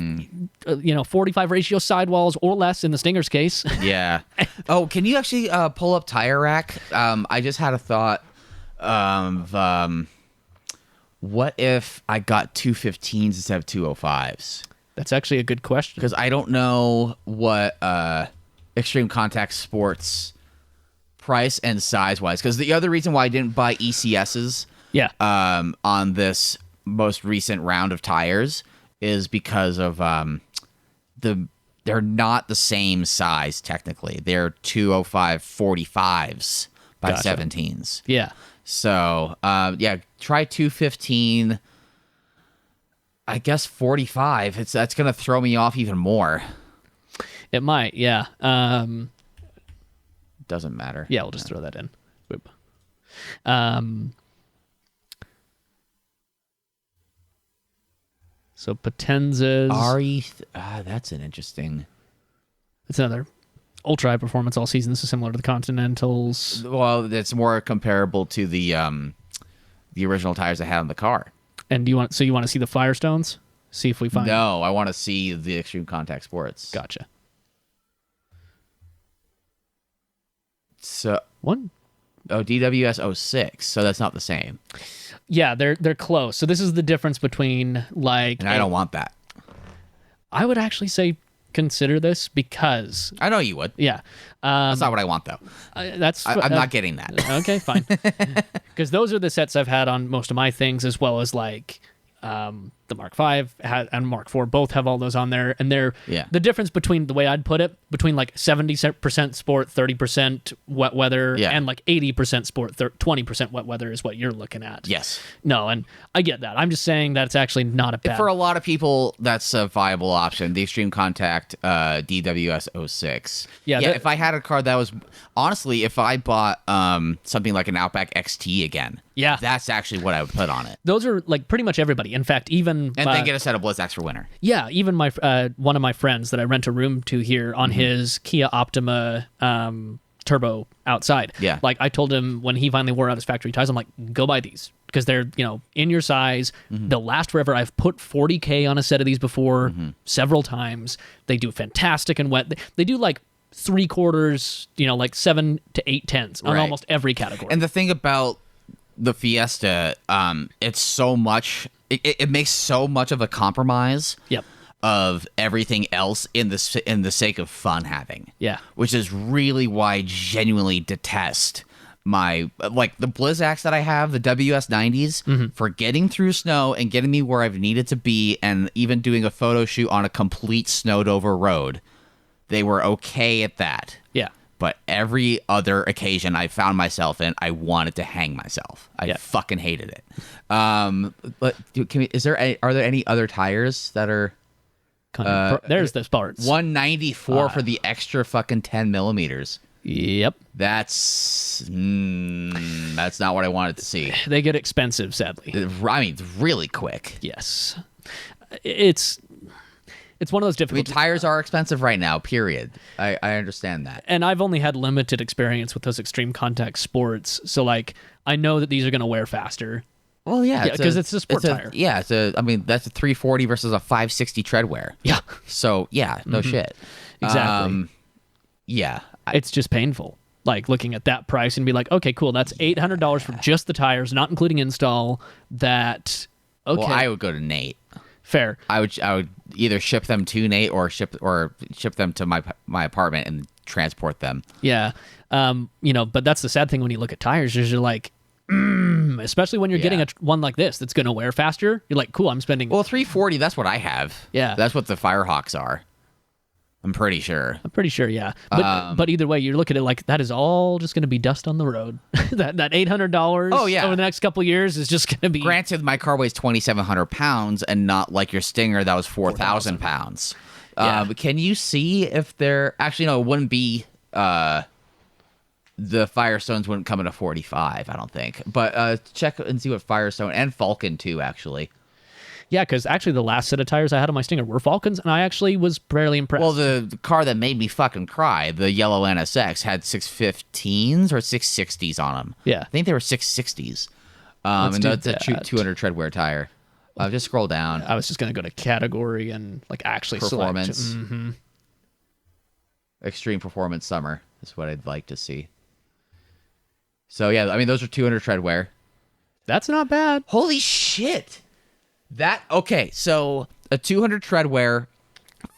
45 ratio sidewalls or less in the Stinger's case. Yeah. Oh, can you actually pull up Tire Rack? I just had a thought of what if I got 215s instead of 205s? That's actually a good question because I don't know what Extreme Contact Sports price and size wise, because the other reason why I didn't buy ECSs on this most recent round of tires is because of they're not the same size technically. They're 205 45s by 17s. Yeah. So try 215. I guess 45. That's gonna throw me off even more. It might, yeah. Doesn't matter. Yeah, we'll just throw that in. Boop. So Potenzas. That's an interesting. It's another ultra high performance all season. This is similar to the Continentals. Well, it's more comparable to the original tires I had on the car. And you want to see the Firestones? See if we find. No, I want to see the Extreme Contact Sports. Gotcha. So one. Oh, DWS 06. So that's not the same. Yeah, they're close. So this is the difference between like. And I don't want that. I would actually say consider this because I know you would. Yeah, that's not what I want though. I'm not getting that. Okay, fine. Because those are the sets I've had on most of my things, as well as like. The Mark V and Mark IV both have all those on there, and they're the difference between the way I'd put it between like 70% sport, 30% wet weather, and like 80% sport, 20% wet weather is what you're looking at. Yes. No, and I get that. I'm just saying that it's actually not a bad. For a lot of people, that's a viable option. The Extreme Contact DWS 06. Yeah. If I had a car that was honestly, if I bought something like an Outback XT again. Yeah. That's actually what I would put on it. Those are like pretty much everybody. In fact, even even And then get a set of Blizzaks for winter. yeah, even my one of my friends that I rent a room to here on his Kia Optima turbo outside. Yeah. Like I told him when he finally wore out his factory tires, I'm like, go buy these because they're, in your size. They'll last forever. I've put 40K on a set of these before several times. They do fantastic and wet. They do like 3/4, like 7 to 8/10 on Right. almost every category. And the thing about the Fiesta, it's so much. It makes so much of a compromise. Yep. Of everything else in the sake of fun having. Yeah. Which is really why I genuinely detest my like the Blizzaks that I have, the WS90s, for getting through snow and getting me where I've needed to be, and even doing a photo shoot on a complete snowed over road. They were okay at that. Yeah. But every other occasion I found myself in, I wanted to hang myself. I fucking hated it. But are there any other tires that are? There's those parts. 194 for the extra fucking 10 millimeters. Yep. That's not what I wanted to see. They get expensive, sadly. I mean, it's really quick. Yes. It's one of those I mean, difficult. tires are expensive right now, period. I understand that. And I've only had limited experience with those extreme contact sports. So, like, I know that these are going to wear faster. Well, yeah, because it's a sport tire. Yeah, I mean, that's a 340 versus a 560 tread wear. Yeah. So, yeah, no shit. Exactly. Yeah. It's just painful. Like, looking at that price and be like, okay, cool, that's $800 for just the tires, not including install. Okay. Well, I would go to Nate. Fair. I would either ship them to Nate or ship them to my apartment and transport them. Yeah. But that's the sad thing when you look at tires is you're like, especially when you're getting one like this that's going to wear faster. You're like, cool, I'm spending. Well, 340, that's what I have. Yeah. That's what the Firehawks are. I'm pretty sure. Yeah. But either way, you look at it like that is all just going to be dust on the road. that $800 Oh, yeah. over the next couple of years is just going to be. Granted, my car weighs 2,700 pounds and not like your Stinger that was 4,000 pounds. But can you see if they're... Actually, no, it wouldn't be... The Firestones wouldn't come in a 45, I don't think. But check and see what Firestone and Falcon too, actually. Yeah, because actually the last set of tires I had on my Stinger were Falcons, and I actually was fairly impressed. Well, the car that made me fucking cry, the yellow NSX, had 615s or 660s on them. Yeah. I think they were 660s. Let's and do that's a that. 200 tread wear tire. Just scroll down. I was just going to go to category and like actually Performance. select. Extreme Performance Summer is what I'd like to see. So, yeah, I mean, those are 200 tread wear. That's not bad. Holy shit. Okay, so a 200 tread wear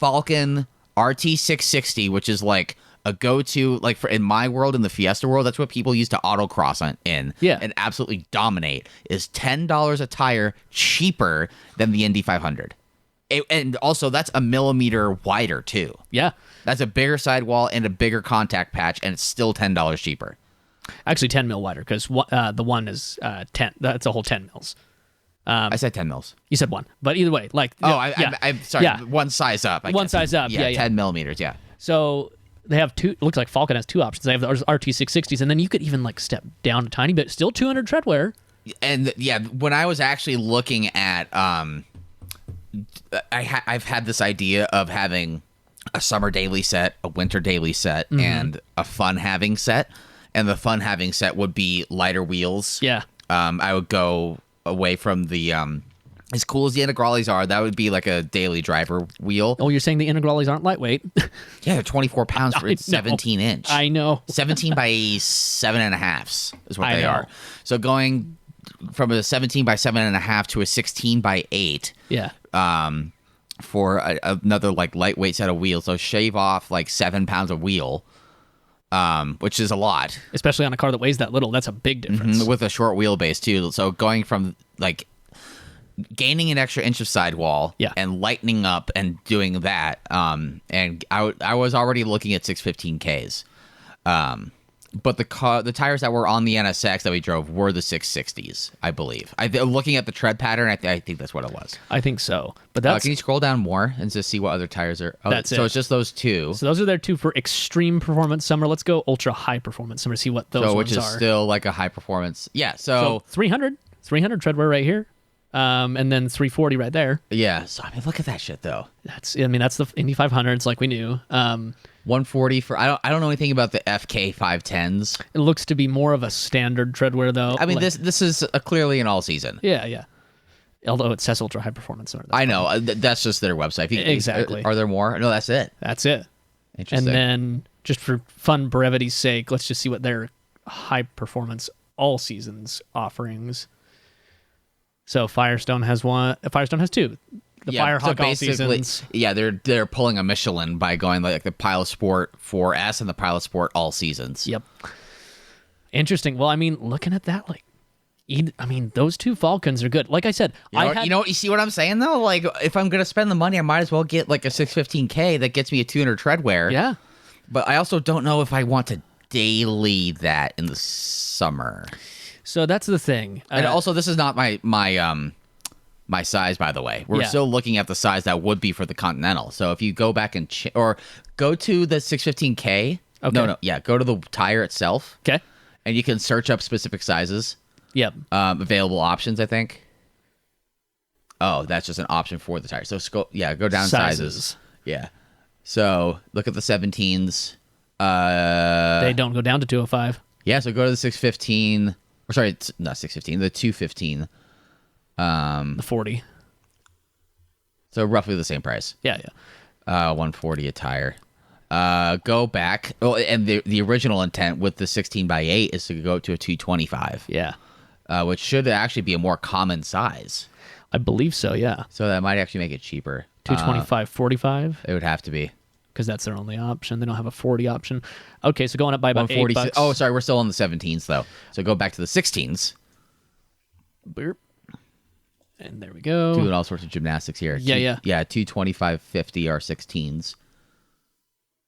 Falcon RT660, which is like a go-to, like in my world, in the Fiesta world, that's what people use to autocross in. Yeah. And absolutely dominate, is $10 a tire cheaper than the Indy 500. And also, that's a millimeter wider, too. Yeah. That's a bigger sidewall and a bigger contact patch, and it's still $10 cheaper. Actually, 10 mil wider because the one is 10. That's a whole 10 mils. I said 10 mils. You said one, but either way, like I'm sorry. Yeah. One size up. I One guess. size up, yeah. 10 millimeters. Yeah. So they have two. It looks like Falcon has two options. They have the RT660s, and then you could even like step down a tiny bit. Still 200 tread wear. And yeah, when I was actually looking at, I've had this idea of having a summer daily set, a winter daily set, and a fun having set. And the fun having set would be lighter wheels. Yeah. I would go away from the as cool as the Integrales are, that would be like a daily driver wheel. Oh, you're saying the Integrales aren't lightweight? Yeah, they're 24 pounds for 17 inch. I know. 17 by 7.5 is what I they know. are. So going from a 17 by 7.5 to a 16 by 8. Yeah. For another like lightweight set of wheels. So shave off like 7 pounds of wheel. Which is a lot. Especially on a car that weighs that little. That's a big difference. With a short wheelbase too. So going from like gaining an extra inch of sidewall and lightening up and doing that. And I was already looking at 615Ks. But the tires that were on the NSX that we drove were the 660s, I believe. Looking at the tread pattern, I think that's what it was. I think so. But that's can you scroll down more and just see what other tires are? Oh, That's so it. it's just those two. So those are their two for extreme performance summer. Let's go ultra high performance summer. See what those Which ones is are. still like a high performance. Yeah. So 300 tread wear right here. And then 340 right there. Yeah. So I mean, look at that shit though. That's the Indy 500s, like we knew. 140 for I don't know anything about the FK 510s. It looks to be more of a standard treadwear though. I mean, this is clearly an all season. Yeah. Although it says ultra high performance. I know that's just their website. Exactly. Are there more? No, that's it. That's it. Interesting. And then just for fun brevity's sake, let's just see what their high performance all seasons offerings. So Firestone has one. Firestone has two. The Firehawk all seasons. Yeah, they're pulling a Michelin by going like the Pilot Sport 4S and the Pilot Sport all seasons. Yep. Interesting. Well, I mean, looking at that, like, I mean, those two Falcons are good. Like I said, you see what I'm saying though? Like, if I'm gonna spend the money, I might as well get like a 615K that gets me a 200 treadwear. Yeah. But I also don't know if I want to daily that in the summer. So that's the thing. And also, this is not my size, by the way. We're still looking at the size that would be for the Continental. So if you go back and or go to the 615K. Okay. Yeah, go to the tire itself. Okay. And you can search up specific sizes. Yep. Available options, I think. Oh, that's just an option for the tire. So go down sizes. Yeah. So look at the 17s. They don't go down to 205. Yeah, so go to the 615. Or sorry, it's not 615, the 215. The 40. So roughly the same price. Yeah. 140 a tire. Go back. Oh, and the original intent with the 16x8 is to go to a 225. Yeah. Which should actually be a more common size. I believe so, yeah. So that might actually make it cheaper. 225, 45? It would have to be. Because that's their only option. They don't have a 40 option. Okay, so going up by about $8. Oh, sorry, we're still on the 17s, though. So go back to the 16s. Burp. And there we go. Doing all sorts of gymnastics here. Yeah. Yeah, 225.50 are 16s.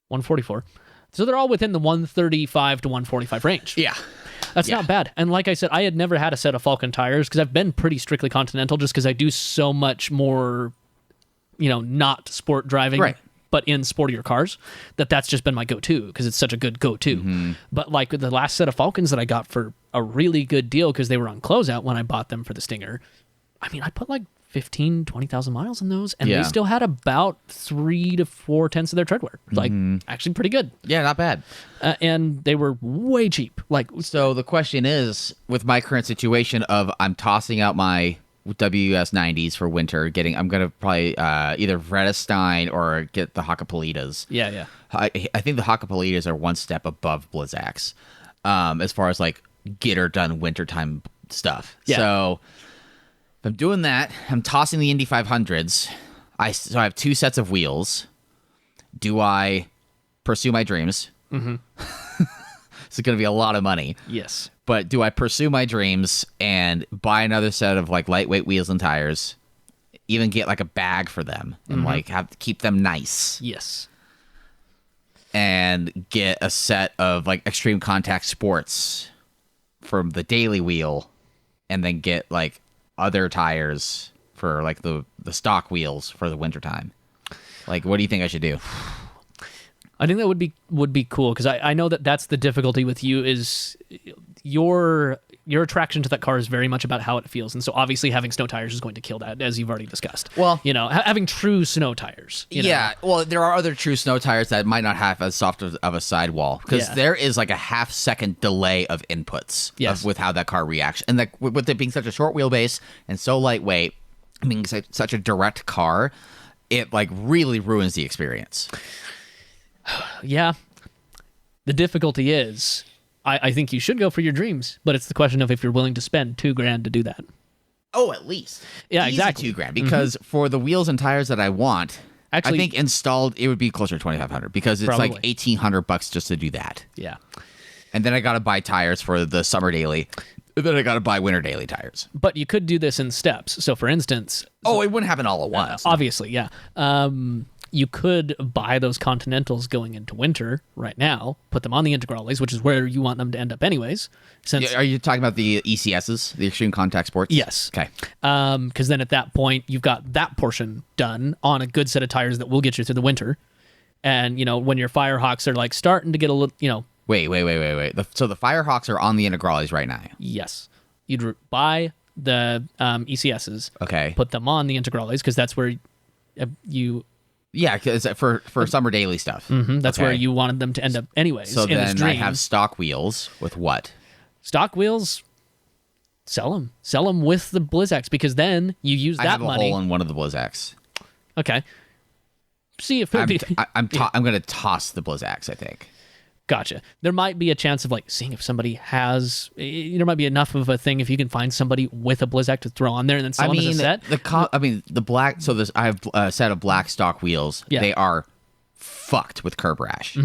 144. So they're all within the 135 to 145 range. Yeah. That's not bad. And like I said, I had never had a set of Falcon tires because I've been pretty strictly Continental just because I do so much more, not sport driving, right, but in sportier cars, that's just been my go-to because it's such a good go-to. Mm-hmm. But like the last set of Falcons that I got for a really good deal because they were on closeout when I bought them for the Stinger, I mean, I put like 15, 20,000 miles in those, and they still had about 3 to 4 tenths of their treadwear. Like, actually pretty good. Yeah, not bad. And they were way cheap. So the question is, with my current situation of I'm tossing out my WS90s for winter, I'm going to probably either Vredestein or get the Hakkapelitas. Yeah. I think the Hakkapelitas are one step above Blizzaks as far as like get her done wintertime stuff. Yeah. So if I'm doing that, I'm tossing the Indy 500s. So I have 2 sets of wheels. Do I pursue my dreams? Mm-hmm. It's going to be a lot of money. Yes. But do I pursue my dreams and buy another set of like lightweight wheels and tires, even get like a bag for them and like have to keep them nice? Yes. And get a set of like extreme contact sports from the daily wheel and then get like other tires for like the stock wheels for the wintertime. Like, what do you think I should do? I think that would be cool because I know that's the difficulty with you is your attraction to that car is very much about how it feels, and so obviously having snow tires is going to kill that, as you've already discussed. Well, having true snow tires. Well, there are other true snow tires that might not have as soft of a sidewall because there is like a half-second delay of inputs with how that car reacts, and like with it being such a short wheelbase and so lightweight, I mean, such a direct car, it like really ruins the experience. Yeah. The difficulty is, I think you should go for your dreams, but it's the question of if you're willing to spend $2,000 to do that. Oh, at least. Yeah, easy exactly. $2,000 because for the wheels and tires that I want, actually, I think installed it would be closer to $2,500 because it's probably like $1,800 just to do that. Yeah. And then I got to buy tires for the summer daily. And then I got to buy winter daily tires. But you could do this in steps. So for instance, it wouldn't happen all at once. Obviously, yeah. You could buy those Continentals going into winter right now, put them on the Integrales, which is where you want them to end up anyways. Are you talking about the ECSs, the Extreme Contact Sports? Yes. Okay. Because then at that point, you've got that portion done on a good set of tires that will get you through the winter. And, when your Firehawks are like starting to get a little, Wait. So the Firehawks are on the Integrales right now? Yes. You'd buy the ECSs. Okay. Put them on the Integrales because that's where you. Yeah, because for summer daily stuff. That's where you wanted them to end up anyways. So in this then dream. I have stock wheels with what? Stock wheels. Sell them with the Blizzax because then you use that I have a money. hole in one of the Blizzax. Okay. See if I'm going to toss the Blizzax, I think. Gotcha. There might be a chance of like seeing if somebody has. There might be enough of a thing if you can find somebody with a Blizzax to throw on there and then sell them as a set. The black. So I have a set of black stock wheels. Yeah. They are fucked with curb rash.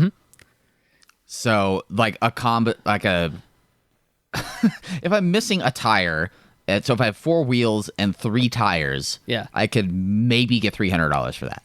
So like a if I'm missing a tire, so if I have 4 wheels and 3 tires, Yeah. I could maybe get $300 for that.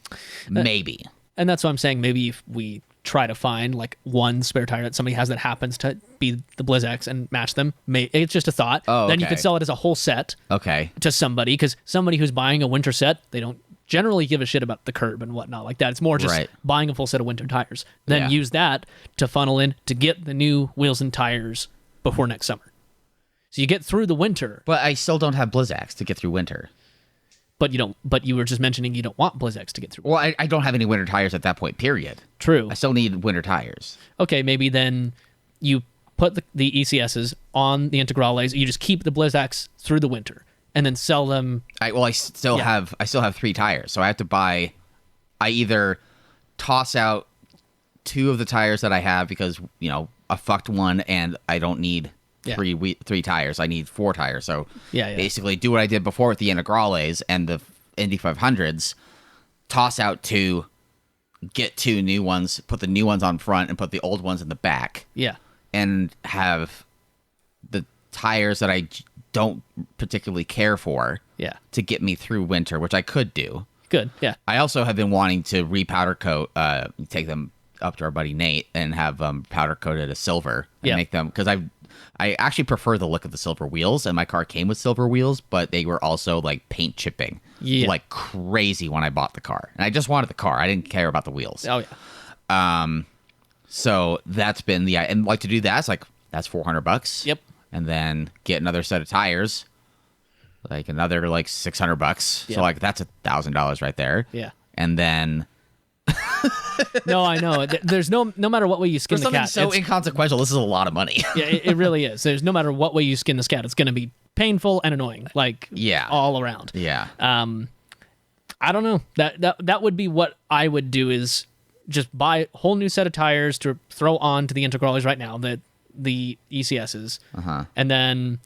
Maybe. And that's what I'm saying. Maybe if we try to find like one spare tire that somebody has that happens to be the Blizzax and match them. It's just a thought. Oh, Then you okay. could sell it as a whole set Okay. to somebody because somebody who's buying a winter set, they don't generally give a shit about the curb and whatnot like that. It's more just Right. buying a full set of winter tires. Then Yeah. use that to funnel in to get the new wheels and tires before next summer. So you get through the winter, But I still don't have Blizzax to get through winter. but you don't. But you were just mentioning you don't want Blizzax to get through. Well, I don't have any winter tires at that point, period. True. I still need winter tires. Okay, maybe then you put the ECSs on the Integrales. You just keep the Blizzax through the winter and then sell them. I still have 3 tires, so I have to buy. I either toss out 2 of the tires that I have because I fucked one and I don't need Yeah. 3 tires. I need 4 tires. So Yeah. basically, do what I did before with the Integrales and the Indy 500s. Toss out 2, get 2 new ones, put the new ones on front, and put the old ones in the back. Yeah. And have the tires that I don't particularly care for Yeah. to get me through winter, which I could do. Good. Yeah. I also have been wanting to repowder coat, take them up to our buddy Nate and have powder coated a silver and Yeah. make them, because I actually prefer the look of the silver wheels, and my car came with silver wheels, but they were also like paint chipping like crazy when I bought the car. And I just wanted the car. I didn't care about the wheels. Oh yeah. So that's been and like to do that, it's like that's $400. Yep. And then get another set of tires, like another like $600. Yeah. So like that's $1,000 right there. Yeah. And then No, I know. There's no matter what way you skin for the something cat. so it's- inconsequential, this is a lot of money. yeah, it really is. There's no matter what way you skin this cat, it's going to be painful and annoying, like Yeah. all around. Yeah. I don't know. That would be what I would do is just buy a whole new set of tires to throw on to the Integrales right now, the ECSs, and then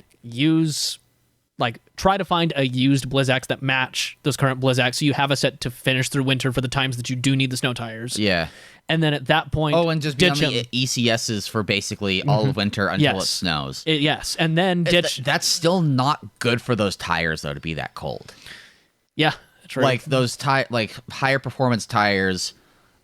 try to find a used Blizzax that match those current Blizzax so you have a set to finish through winter for the times that you do need the snow tires. Yeah. And then at that point, Oh, and just be on ditch the 'em. ECSs for basically all of winter until Yes. it snows. Yes, and then ditch. That's still not good for those tires, though, to be that cold. Yeah, true. Like those like higher performance tires,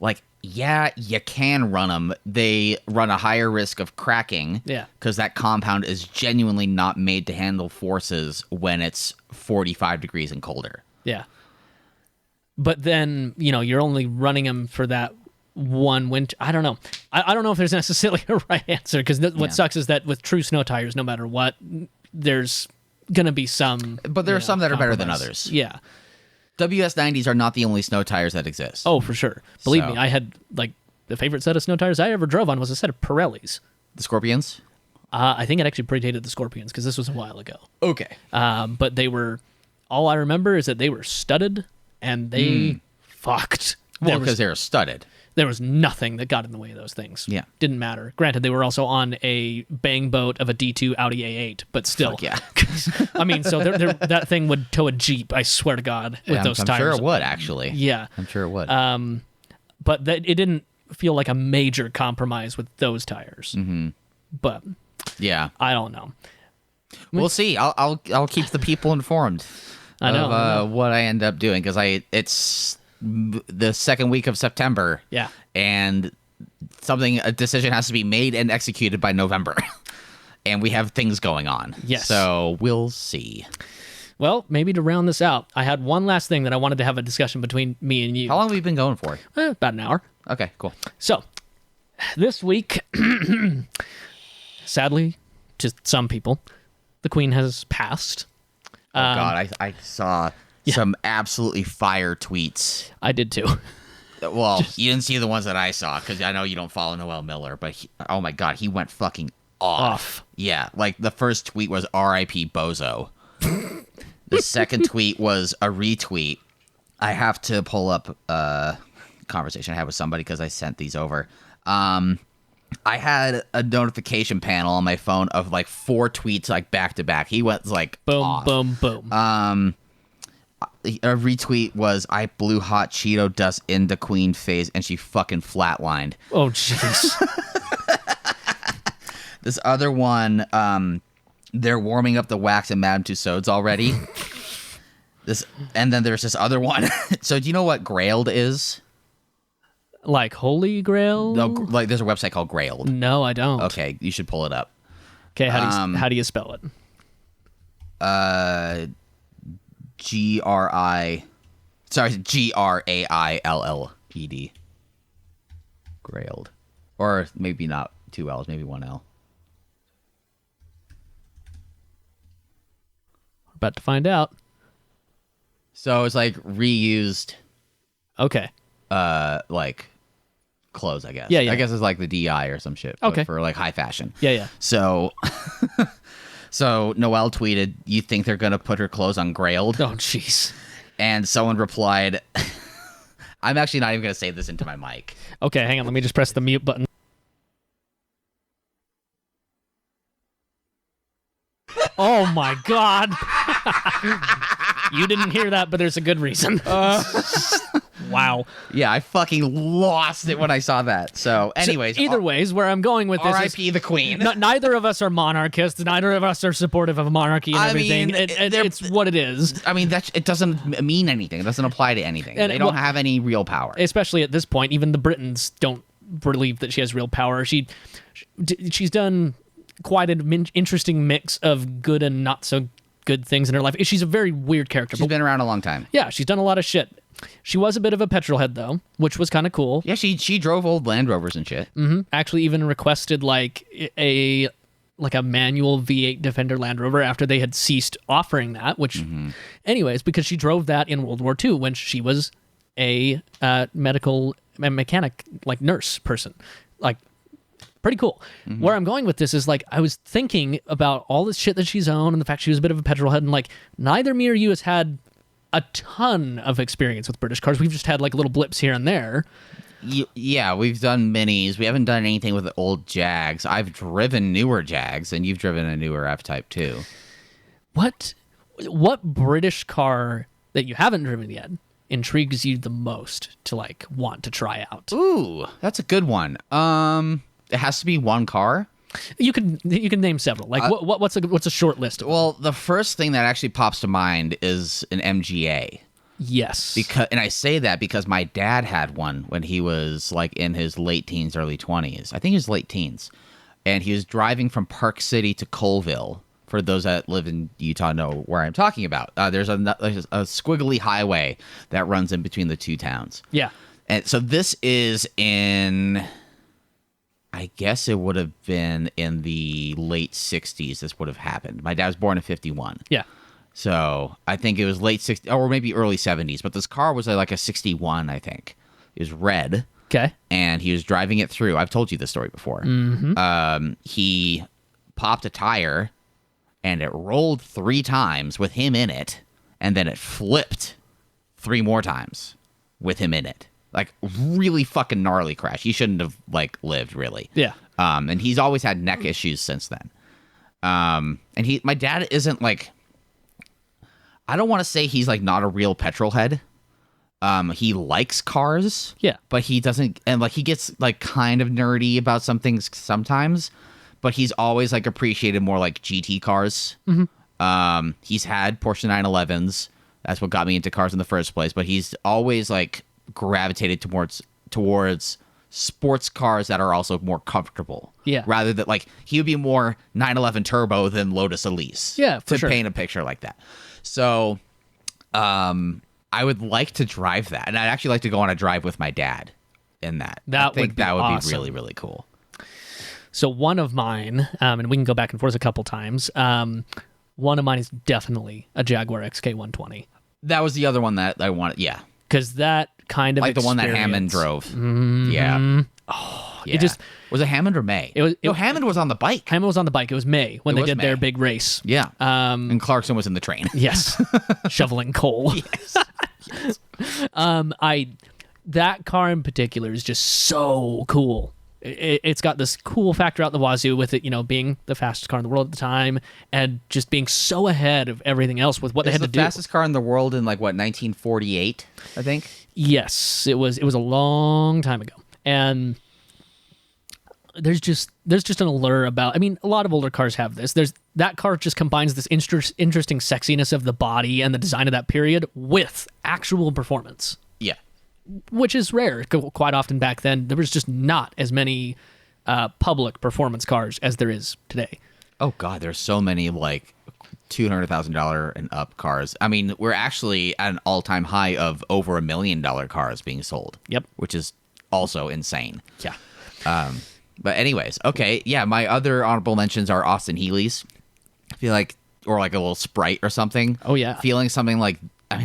like yeah, you can run them. They run a higher risk of cracking. Yeah. Because that compound is genuinely not made to handle forces when it's 45 degrees and colder. Yeah. But then, you're only running them for that one winter. I don't know. I don't know if there's necessarily a right answer because what sucks is that with true snow tires, no matter what, there's going to be some. But there are some that are better than compromise. others. Yeah. WS90s are not the only snow tires that exist. Oh, for sure. Believe So- me, I had the favorite set of snow tires I ever drove on was a set of Pirellis. The Scorpions? I think it actually predated the Scorpions because this was a while ago. Okay. But they were. All I remember is that they were studded and they fucked. Well, because they're studded. There was nothing that got in the way of those things. Yeah. Didn't matter. Granted, they were also on a bang boat of a D2 Audi A8, but still. Fuck yeah. I mean, so that thing would tow a Jeep, I swear to God, with those I'm tires. sure it would, actually. Yeah. I'm sure it would. But it didn't feel like a major compromise with those tires. Mm-hmm. But yeah. I don't know. We'll see. I'll keep the people informed of what I end up doing because it's the second week of September. Yeah. And a decision has to be made and executed by November. And we have things going on. Yes. So we'll see. Well, maybe to round this out, I had one last thing that I wanted to have a discussion between me and you. How long have we been going for? About an hour. Okay, cool. So, this week, sadly, to some people, the Queen has passed. Oh God, I saw some absolutely fire tweets. I did too. Well, you didn't see the ones that I saw because I know you don't follow Noel Miller, but oh my God, he went fucking off. Yeah, like the first tweet was R.I.P. Bozo. The second tweet was a retweet. I have to pull up a conversation I had with somebody because I sent these over. I had a notification panel on my phone of like 4 tweets like back to back. He went like boom, off. boom, boom. A retweet was I blew hot Cheeto dust into Queen phase and she fucking flatlined. Oh jeez. This other one, they're warming up the wax in Madame Tussauds already. And then there's this other one. So do you know what Grailed is? Like Holy Grail? No, like there's a website called Grailed. No, I don't. Okay, you should pull it up. Okay, how do you spell it? Grailled. Grailed. Or maybe not 2 L's, maybe 1 L. We're about to find out. So it's like reused Okay. like clothes, I guess. Yeah, yeah. I guess it's like the DI or some shit. But Okay. for like high fashion. Yeah, yeah. So so Noelle tweeted, "You think they're gonna put her clothes on Grailed?" Oh jeez. And someone replied, I'm actually not even gonna say this into my mic. Okay, hang on, let me just press the mute button. Oh my God. You didn't hear that, but there's a good reason. Wow. Yeah, I fucking lost it when I saw that. So anyways, either ways, where I'm going with this R.I.P. the Queen. Neither of us are monarchists. Neither of us are supportive of monarchy and everything. mean, It's what it is. I mean, it doesn't mean anything. It doesn't apply to anything. And they don't have any real power. Especially at this point, even the Britons don't believe that she has real power. She's done quite an interesting mix of good and not so good things in her life. She's a very weird character. She's been around a long time. Yeah, she's done a lot of shit. She was a bit of a petrolhead, though, which was kind of cool. Yeah, she drove old Land Rovers and shit. Mm-hmm. Actually, even requested like a manual V8 Defender Land Rover after they had ceased offering that. Which, anyways, because she drove that in World War II when she was a medical mechanic, like nurse person, like. Pretty cool. Mm-hmm. Where I'm going with this is like I was thinking about all this shit that she's owned and the fact she was a bit of a petrolhead, and like neither me or you has had a ton of experience with British cars. We've just had like little blips here and there. Yeah, we've done minis. We haven't done anything with old Jags. I've driven newer Jags, and you've driven a newer F-Type too. What British car that you haven't driven yet intrigues you the most to like want to try out? Ooh, that's a good one. It has to be one car. You can name several. Like what's a short list? Well, the first thing that actually pops to mind is an MGA. Yes. And I say that because my dad had one when he was like in his late teens, early 20s. I think he was late teens. And he was driving from Park City to Colville. For those that live in Utah know where I'm talking about. There's a squiggly highway that runs in between the two towns. Yeah. And so this is in... I guess it would have been in the late 60s this would have happened. My dad was born in 51. Yeah. So I think it was late 60s or maybe early 70s. But this car was like a 61, I think. It was red. Okay. And he was driving it through. I've told you this story before. Mm-hmm. He popped a tire and it rolled 3 times with him in it. And then it flipped 3 more times with him in it. Like, really fucking gnarly crash. He shouldn't have, like, lived, really. Yeah. And he's always had neck issues since then. And my dad isn't, like... I don't want to say he's, like, not a real petrol head. He likes cars. Yeah. But he doesn't... And, like, he gets, like, kind of nerdy about some things sometimes. But he's always, like, appreciated more, like, GT cars. Mm-hmm. He's had Porsche 911s. That's what got me into cars in the first place. But he's always, like... gravitated towards sports cars that are also more comfortable. Yeah. Rather than like he would be more 911 Turbo than Lotus Elise. Yeah, for sure. Paint a picture like that. So, I would like to drive that, and I'd actually like to go on a drive with my dad in that. That would be awesome. Be really, really cool. So one of mine, and we can go back and forth a couple times. one of mine is definitely a Jaguar XK120. That was the other one that I wanted. Yeah. Because that kind of Like the one that Hammond drove. Yeah. Oh, Yeah. it just... Was it Hammond or May? No, Hammond was on the bike. Hammond was on the bike. It was May when they did their big race. Yeah. And Clarkson was in the train. Yes. Shoveling coal. Yes. That car in particular is just so cool. It's got this cool factor out the wazoo with it, being the fastest car in the world at the time and just being so ahead of everything else with what they had to do. The fastest car in the world in 1948, I think? Yes, it was a long time ago. And there's just an allure about, a lot of older cars have this. That car just combines this interesting sexiness of the body and the design of that period with actual performance. Yeah. Which is rare. Quite often back then, there was just not as many public performance cars as there is today. Oh, God, there's so many, $200,000 and up cars. We're actually at an all-time high of over $1 million cars being sold. Yep. Which is also insane. Yeah. But anyways, okay, yeah, my other honorable mentions are Austin Healey's. I feel like, or like a little Sprite or something. Oh, yeah. Feeling something like,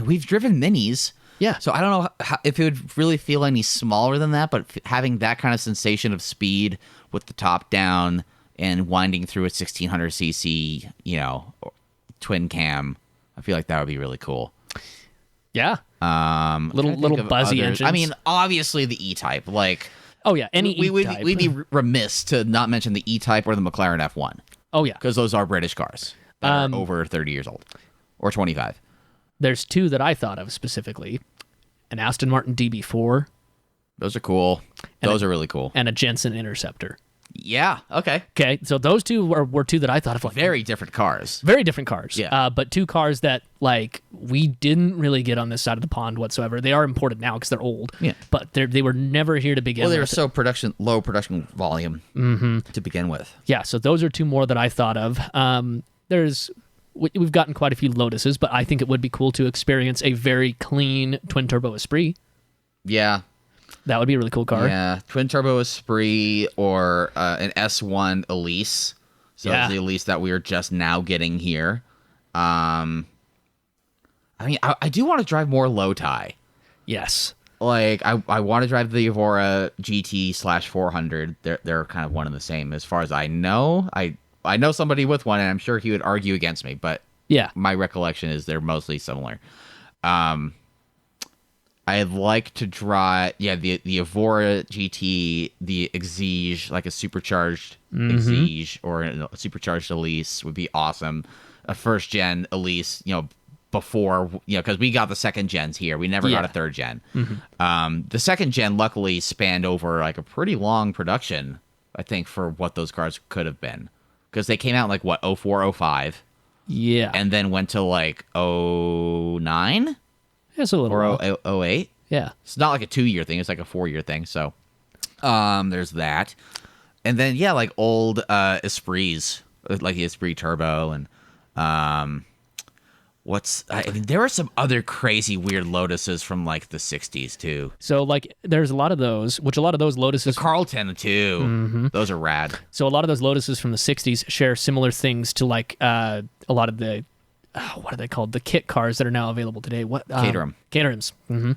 we've driven Minis. Yeah. So I don't know if it would really feel any smaller than that, but having that kind of sensation of speed with the top down and winding through a 1600cc, twin cam, I feel like that would be really cool. Yeah. Little buzzy engines. Obviously the E-Type, oh yeah, any E-Type. We'd be remiss to not mention the E-Type or the McLaren F1. Oh yeah. Because those are British cars that are over 30 years old or 25. There's two that I thought of specifically. An Aston Martin DB4. Those are cool. Those are really cool. And a Jensen Interceptor. Yeah, okay. Okay, so those two were two that I thought of. Very different cars. Very different cars. Yeah. But two cars that, we didn't really get on this side of the pond whatsoever. They are imported now because they're old. Yeah. But they were never here to begin with. Well, they were so low production volume to begin with. Yeah, so those are two more that I thought of. We've gotten quite a few Lotuses, but I think it would be cool to experience a very clean twin-turbo Esprit. Yeah. That would be a really cool car. Yeah, twin-turbo Esprit or an S1 Elise. So it's the Elise that we are just now getting here. I do want to drive more low-tie. Yes. I want to drive the Evora GT/400. They're kind of one and the same as far as I know. I know somebody with one, and I'm sure he would argue against me, but yeah, my recollection is they're mostly similar. I'd like to drive, the Evora GT, the Exige, like a supercharged Exige or a supercharged Elise would be awesome. A first-gen Elise, before, because we got the second gens here. We never got a third gen. The second gen, luckily, spanned over, a pretty long production, I think, for what those cars could have been. Because they came out in 04, 05. Yeah. And then went to 09? It's a little or 08. Yeah. It's not a 2-year thing. It's a 4-year thing. So there's that. And then, old Esprits, like the Esprit Turbo. And there were some other crazy weird Lotuses from the 60s too. So there's a lot of those, which a lot of those Lotuses, the Carlton too. Those are rad. So a lot of those Lotuses from the 60s share similar things to a lot of the what are they called, the kit cars that are now available today. Caterhams.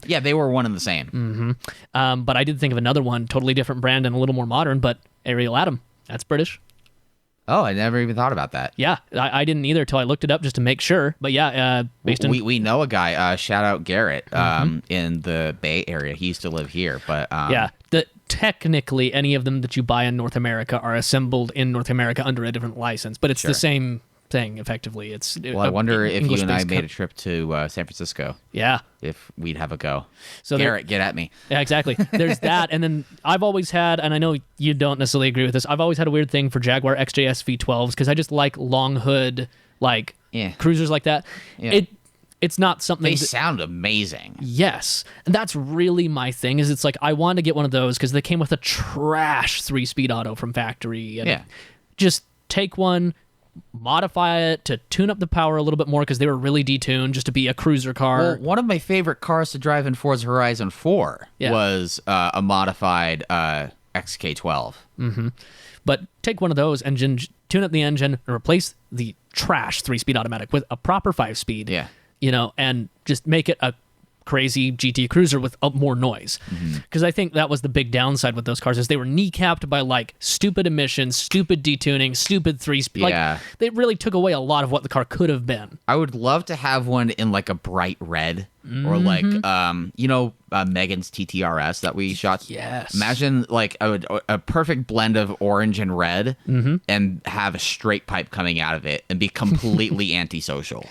Yeah, they were one and the same. But I did think of another one, totally different brand and a little more modern, but Ariel Atom. That's British. Oh, I never even thought about that. Yeah, I didn't either till I looked it up just to make sure. But yeah, we know a guy. Shout out Garrett in the Bay Area. He used to live here, but technically any of them that you buy in North America are assembled in North America under a different license, but it's the same thing effectively. I wonder if you and I made a trip to San Francisco. Yeah, if we'd have a go. So Garrett, get at me. Yeah, exactly. There's that, and then I've always had, and I know you don't necessarily agree with this, I've always had a weird thing for Jaguar XJS V12s because I just like long hood, cruisers like that. Yeah. It's not something. They sound amazing. Yes, and that's really my thing. Is it's I wanted to get one of those because they came with a trash 3-speed auto from factory. And just take one, modify it to tune up the power a little bit more because they were really detuned just to be a cruiser car. Well, one of my favorite cars to drive in Forza Horizon 4 was a modified XK12. But take one of those and tune up the engine and replace the trash 3-speed automatic with a proper 5-speed. Yeah. And just make it a crazy GT cruiser with more noise. Because I think that was the big downside with those cars is they were kneecapped by like stupid emissions, stupid detuning, stupid 3-speed. Yeah. Like, they really took away a lot of what the car could have been. I would love to have one in like a bright red or like Megan's TTRS that we shot. Yes. Imagine like a perfect blend of orange and red and have a straight pipe coming out of it and be completely antisocial.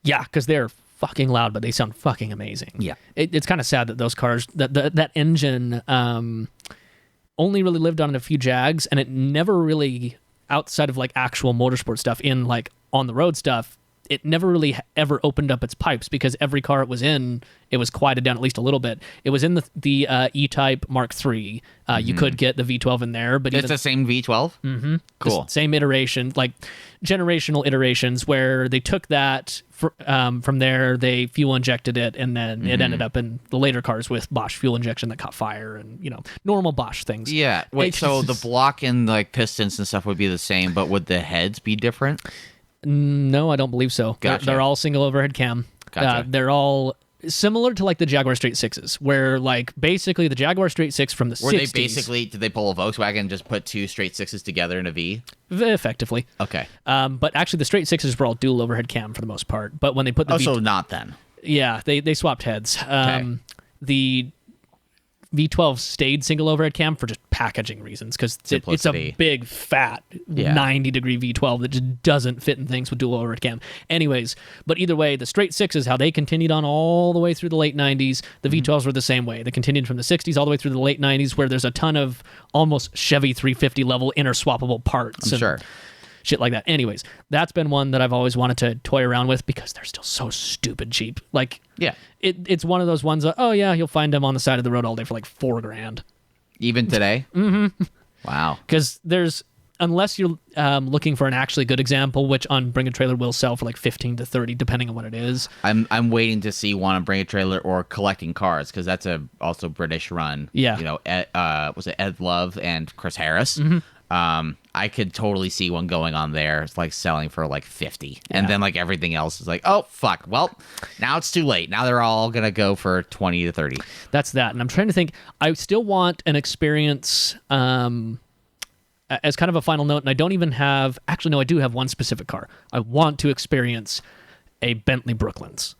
Yeah, because they're fucking loud, but they sound fucking amazing. Yeah. It's kind of sad that those cars, that engine only really lived on a few Jags, and it never really, outside of like actual motorsport stuff, in like on the road stuff, it never really ever opened up its pipes because every car it was in, it was quieted down at least a little bit. It was in the E-Type Mark III. You could get the V12 in there, but It's the same V12? Mm-hmm. Cool. Same iteration, like generational iterations where they took that from there, they fuel injected it, and then it ended up in the later cars with Bosch fuel injection that caught fire and, normal Bosch things. Yeah. Wait, so the block and like pistons and stuff would be the same, but would the heads be different? No, I don't believe so. Gotcha. They're all single overhead cam. Gotcha. They're all similar to like the Jaguar Straight Sixes, where like basically the Jaguar Straight Six from the 60s. Did they pull a Volkswagen and just put two straight sixes together in a V? Effectively. Okay. But actually the Straight Sixes were all dual overhead cam for the most part. But when they put the so not then. Yeah, they swapped heads. Okay. The V12 stayed single overhead cam for just packaging reasons because it's a big, fat, 90-degree V12 that just doesn't fit in things with dual overhead cam. Anyways, but either way, the straight sixes, how they continued on all the way through the late 90s, the V12s were the same way. They continued from the 60s all the way through the late 90s where there's a ton of almost Chevy 350 level interswappable parts. I'm sure. Shit like that. Anyways, that's been one that I've always wanted to toy around with because they're still so stupid cheap. Like, yeah, it's one of those ones that, oh yeah, you'll find them on the side of the road all day for like $4,000. Even today? Mm-hmm. Wow. Because unless you're looking for an actually good example, which on Bring a Trailer will sell for like 15 to 30, depending on what it is. I'm waiting to see one on Bring a Trailer or collecting cars because that's also British run. Yeah. Was it Ed Love and Chris Harris? Mm-hmm. I could totally see one going on there. It's like selling for like 50, and then like everything else is like, oh fuck, well now it's too late. Now they're all gonna go for 20 to 30. That's that, and I'm trying to think. I still want an experience as kind of a final note, and I don't even have. Actually, no, I do have one specific car. I want to experience a Bentley Brooklands.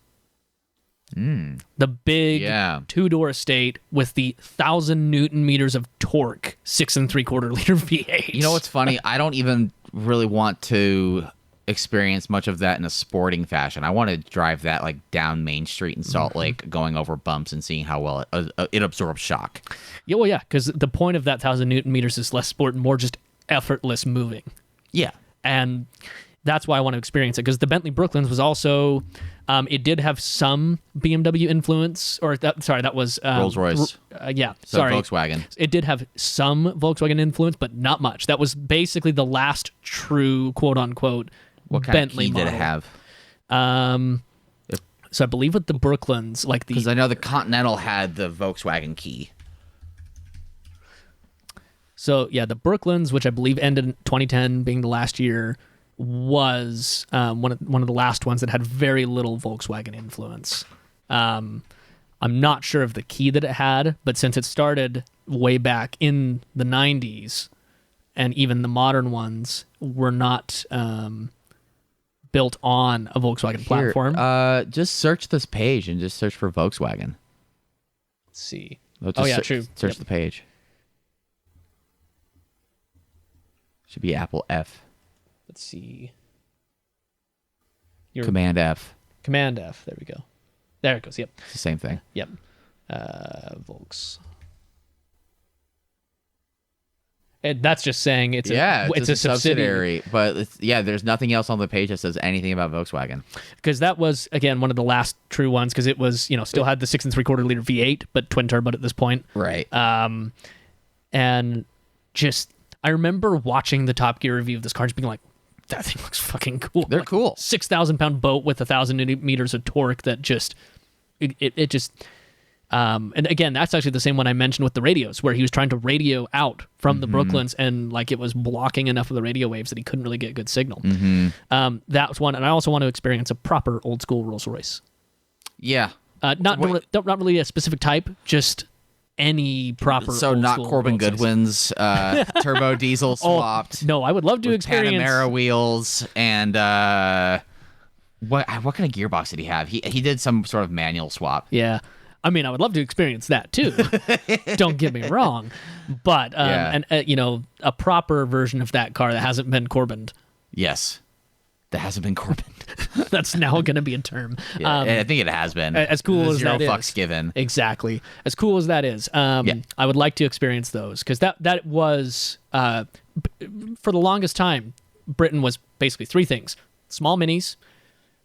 The big 2-door estate with the 1,000 Newton meters of torque, 6 3/4 liter V8. You know what's funny? I don't even really want to experience much of that in a sporting fashion. I want to drive that like down Main Street in Salt Lake, going over bumps and seeing how well it absorbs shock. Yeah, well, yeah, because the point of that 1,000 Newton meters is less sport and more just effortless moving. Yeah, and that's why I want to experience it, because the Bentley Brooklands was also, it did have some BMW influence, or that was Rolls-Royce. Volkswagen. It did have some Volkswagen influence, but not much. That was basically the last true quote-unquote what kind Bentley of key model. did it have? So I believe with the Brooklands, because I know the Continental had the Volkswagen key. So yeah, the Brooklands, which I believe ended in 2010, being the last year, was one of the last ones that had very little Volkswagen influence. I'm not sure of the key that it had, but since it started way back in the 90s, and even the modern ones were not built on a Volkswagen platform. Just search this page and just search for Volkswagen. Let's see. True. Search the page. Should be Apple F. Let's see. Command F. Command F. There we go. There it goes. Yep. It's the same thing. Yep. Volks. And that's just saying it's a subsidiary. But there's nothing else on the page that says anything about Volkswagen. Because that was, again, one of the last true ones, because it was, still had the 6 3/4 liter V8, but twin turbo at this point. Right. And just, I remember watching the Top Gear review of this car, just being like, that thing looks fucking cool. They're cool. 6,000 pound boat with 1,000 meters of torque that just, it just, And again, that's actually the same one I mentioned with the radios, where he was trying to radio out from the Brooklyns, and like it was blocking enough of the radio waves that he couldn't really get good signal. That was one, and I also want to experience a proper old school Rolls Royce. Yeah. Not really a specific type, just any proper. So old not school Corbin Rolls Royce. Goodwin's turbo diesel swapped. No, I would love to experience Panamera wheels and what kind of gearbox did he have? He did some sort of manual swap. Yeah. I mean, I would love to experience that too. Don't get me wrong, but a proper version of that car that hasn't been Corbined. Yes, that hasn't been Corbined. That's now going to be a term. Yeah, I think it has been. As cool as that is. Zero fucks given. Exactly. As cool as that is. I would like to experience those because that was for the longest time. Britain was basically three things: small minis,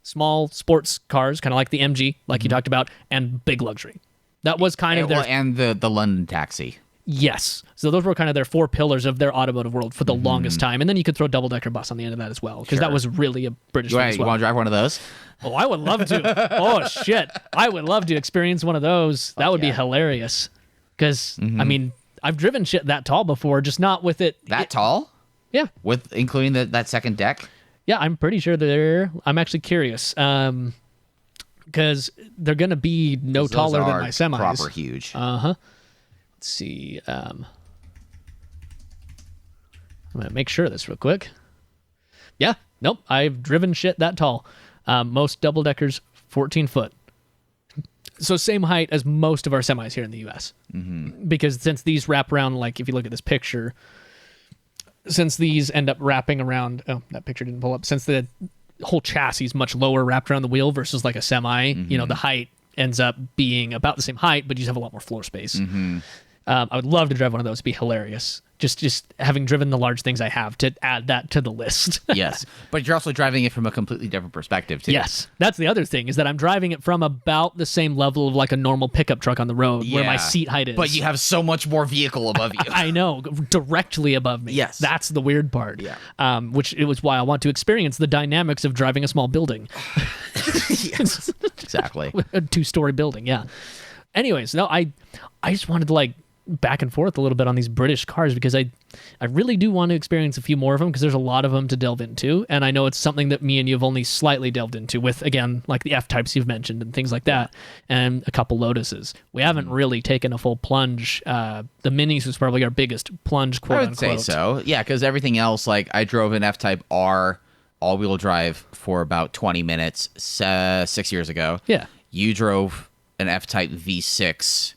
small sports cars, kind of like the MG, like you talked about, and big luxury. That was kind of their... And the London taxi. Yes. So those were kind of their four pillars of their automotive world for the longest time. And then you could throw double-decker bus on the end of that as well, because that was really a British thing as well. You want to drive one of those? Oh, I would love to. Oh, shit. I would love to experience one of those. That would be hilarious. Because, I mean, I've driven shit that tall before, just not with it... That tall? Yeah. With including that second deck? Yeah, I'm pretty sure I'm actually curious. Because they're going to be no taller than my semis. Proper huge. Let's see. I'm going to make sure of this real quick. Yeah, nope. I've driven shit that tall. Most double deckers, 14 foot. So same height as most of our semis here in the U.S. Because since these wrap around, like if you look at this picture, since these end up wrapping around, that picture didn't pull up, since the whole chassis is much lower wrapped around the wheel versus like a semi, the height ends up being about the same height, but you just have a lot more floor space. I would love to drive one of those. It'd be hilarious. Just having driven the large things I have to add that to the list. Yes, but you're also driving it from a completely different perspective too. Yes, that's the other thing, is that I'm driving it from about the same level of like a normal pickup truck on the road, where my seat height is. But you have so much more vehicle above you. I know, directly above me. Yes. That's the weird part. Yeah. Which it was why I want to experience the dynamics of driving a small building. Yes, exactly. A 2-story building, yeah. Anyways, no, I just wanted to like back and forth a little bit on these British cars, because I really do want to experience a few more of them, because there's a lot of them to delve into, and I know it's something that me and you have only slightly delved into with, again, like the F-types you've mentioned and things like that, and a couple Lotuses. We haven't really taken a full plunge. The Minis was probably our biggest plunge, quote unquote. I would say so. Yeah, because everything else, like I drove an F-Type R all-wheel drive for about 20 minutes 6 years ago. Yeah. You drove an F-Type V6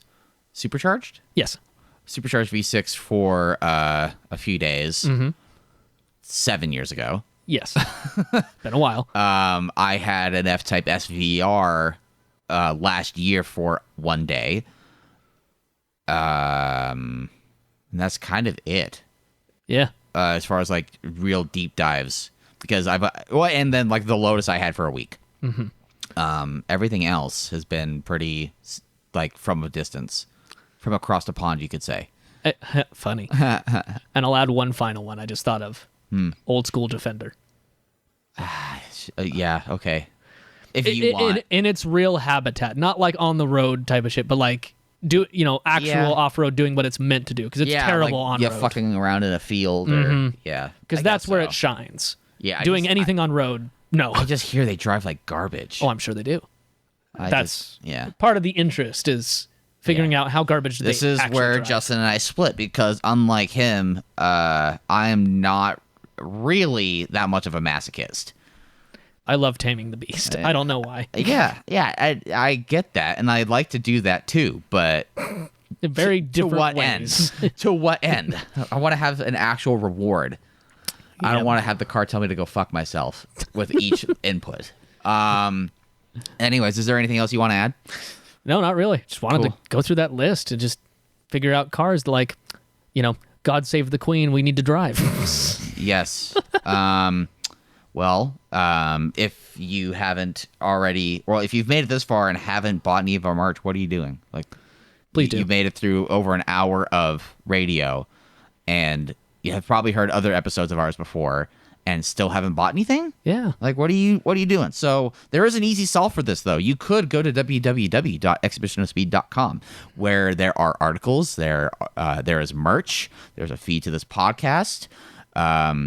supercharged? Yes. Supercharged V6 for a few days 7 years ago. Yes. Been a while. I had an F-Type SVR last year for one day. And that's kind of it. Yeah. As far as like real deep dives, because and then like the Lotus I had for a week. Everything else has been pretty like from a distance. From across the pond, you could say. Funny. And I'll add one final one I just thought of. Old school Defender. Yeah, okay. If you want. In its real habitat. Not like on the road type of shit, but like actual off-road doing what it's meant to do. Because it's terrible on road. Yeah, fucking around in a field. Because that's where it shines. Yeah. Doing anything on road, no. I just hear they drive like garbage. Oh, I'm sure they do. That's part of the interest is figuring out how garbage this is where drive. Justin and I split, because unlike him, I am not really that much of a masochist. I love taming the beast. I don't know why. I get that, and I'd like to do that too, but in very different to what ways. end? To what end? I want to have an actual reward. I don't want to have the car tell me to go fuck myself with each input. Anyways, is there anything else you want to add? No, not really. Just wanted to go through that list and just figure out cars like, God save the Queen, we need to drive. Yes. If you haven't already, if you've made it this far and haven't bought any of our merch, what are you doing? Like, please do. You've made it through over an hour of radio, and you have probably heard other episodes of ours before, and still haven't bought anything? Yeah. Like, what are you doing? So there is an easy solve for this, though. You could go to www.exhibitionofspeed.com, where there are articles, there is merch, there's a fee to this podcast.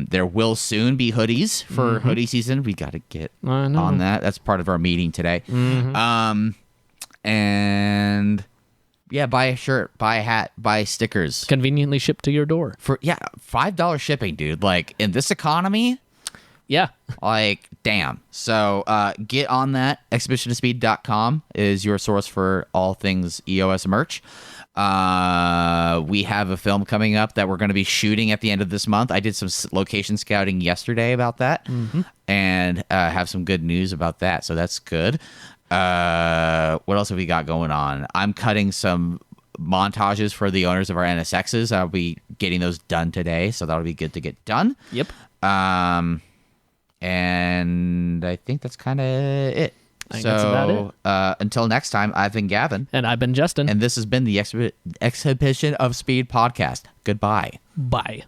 There will soon be hoodies for hoodie season. We got to get on that. That's part of our meeting today. And yeah, buy a shirt, buy a hat, buy stickers. Conveniently shipped to your door. For $5 shipping, dude. Like, in this economy, yeah. like, damn. So get on that. Exhibitionofspeed.com is your source for all things EOS merch. We have a film coming up that we're going to be shooting at the end of this month. I did some location scouting yesterday about that, and have some good news about that. So that's good. What else have we got going on? I'm cutting some montages for the owners of our NSXs. I'll be getting those done today, so that'll be good to get done. Yep. And I think that's kind of it. That's about it. Until next time, I've been Gavin. And I've been Justin. And this has been the Exhibition of Speed podcast. Goodbye. Bye.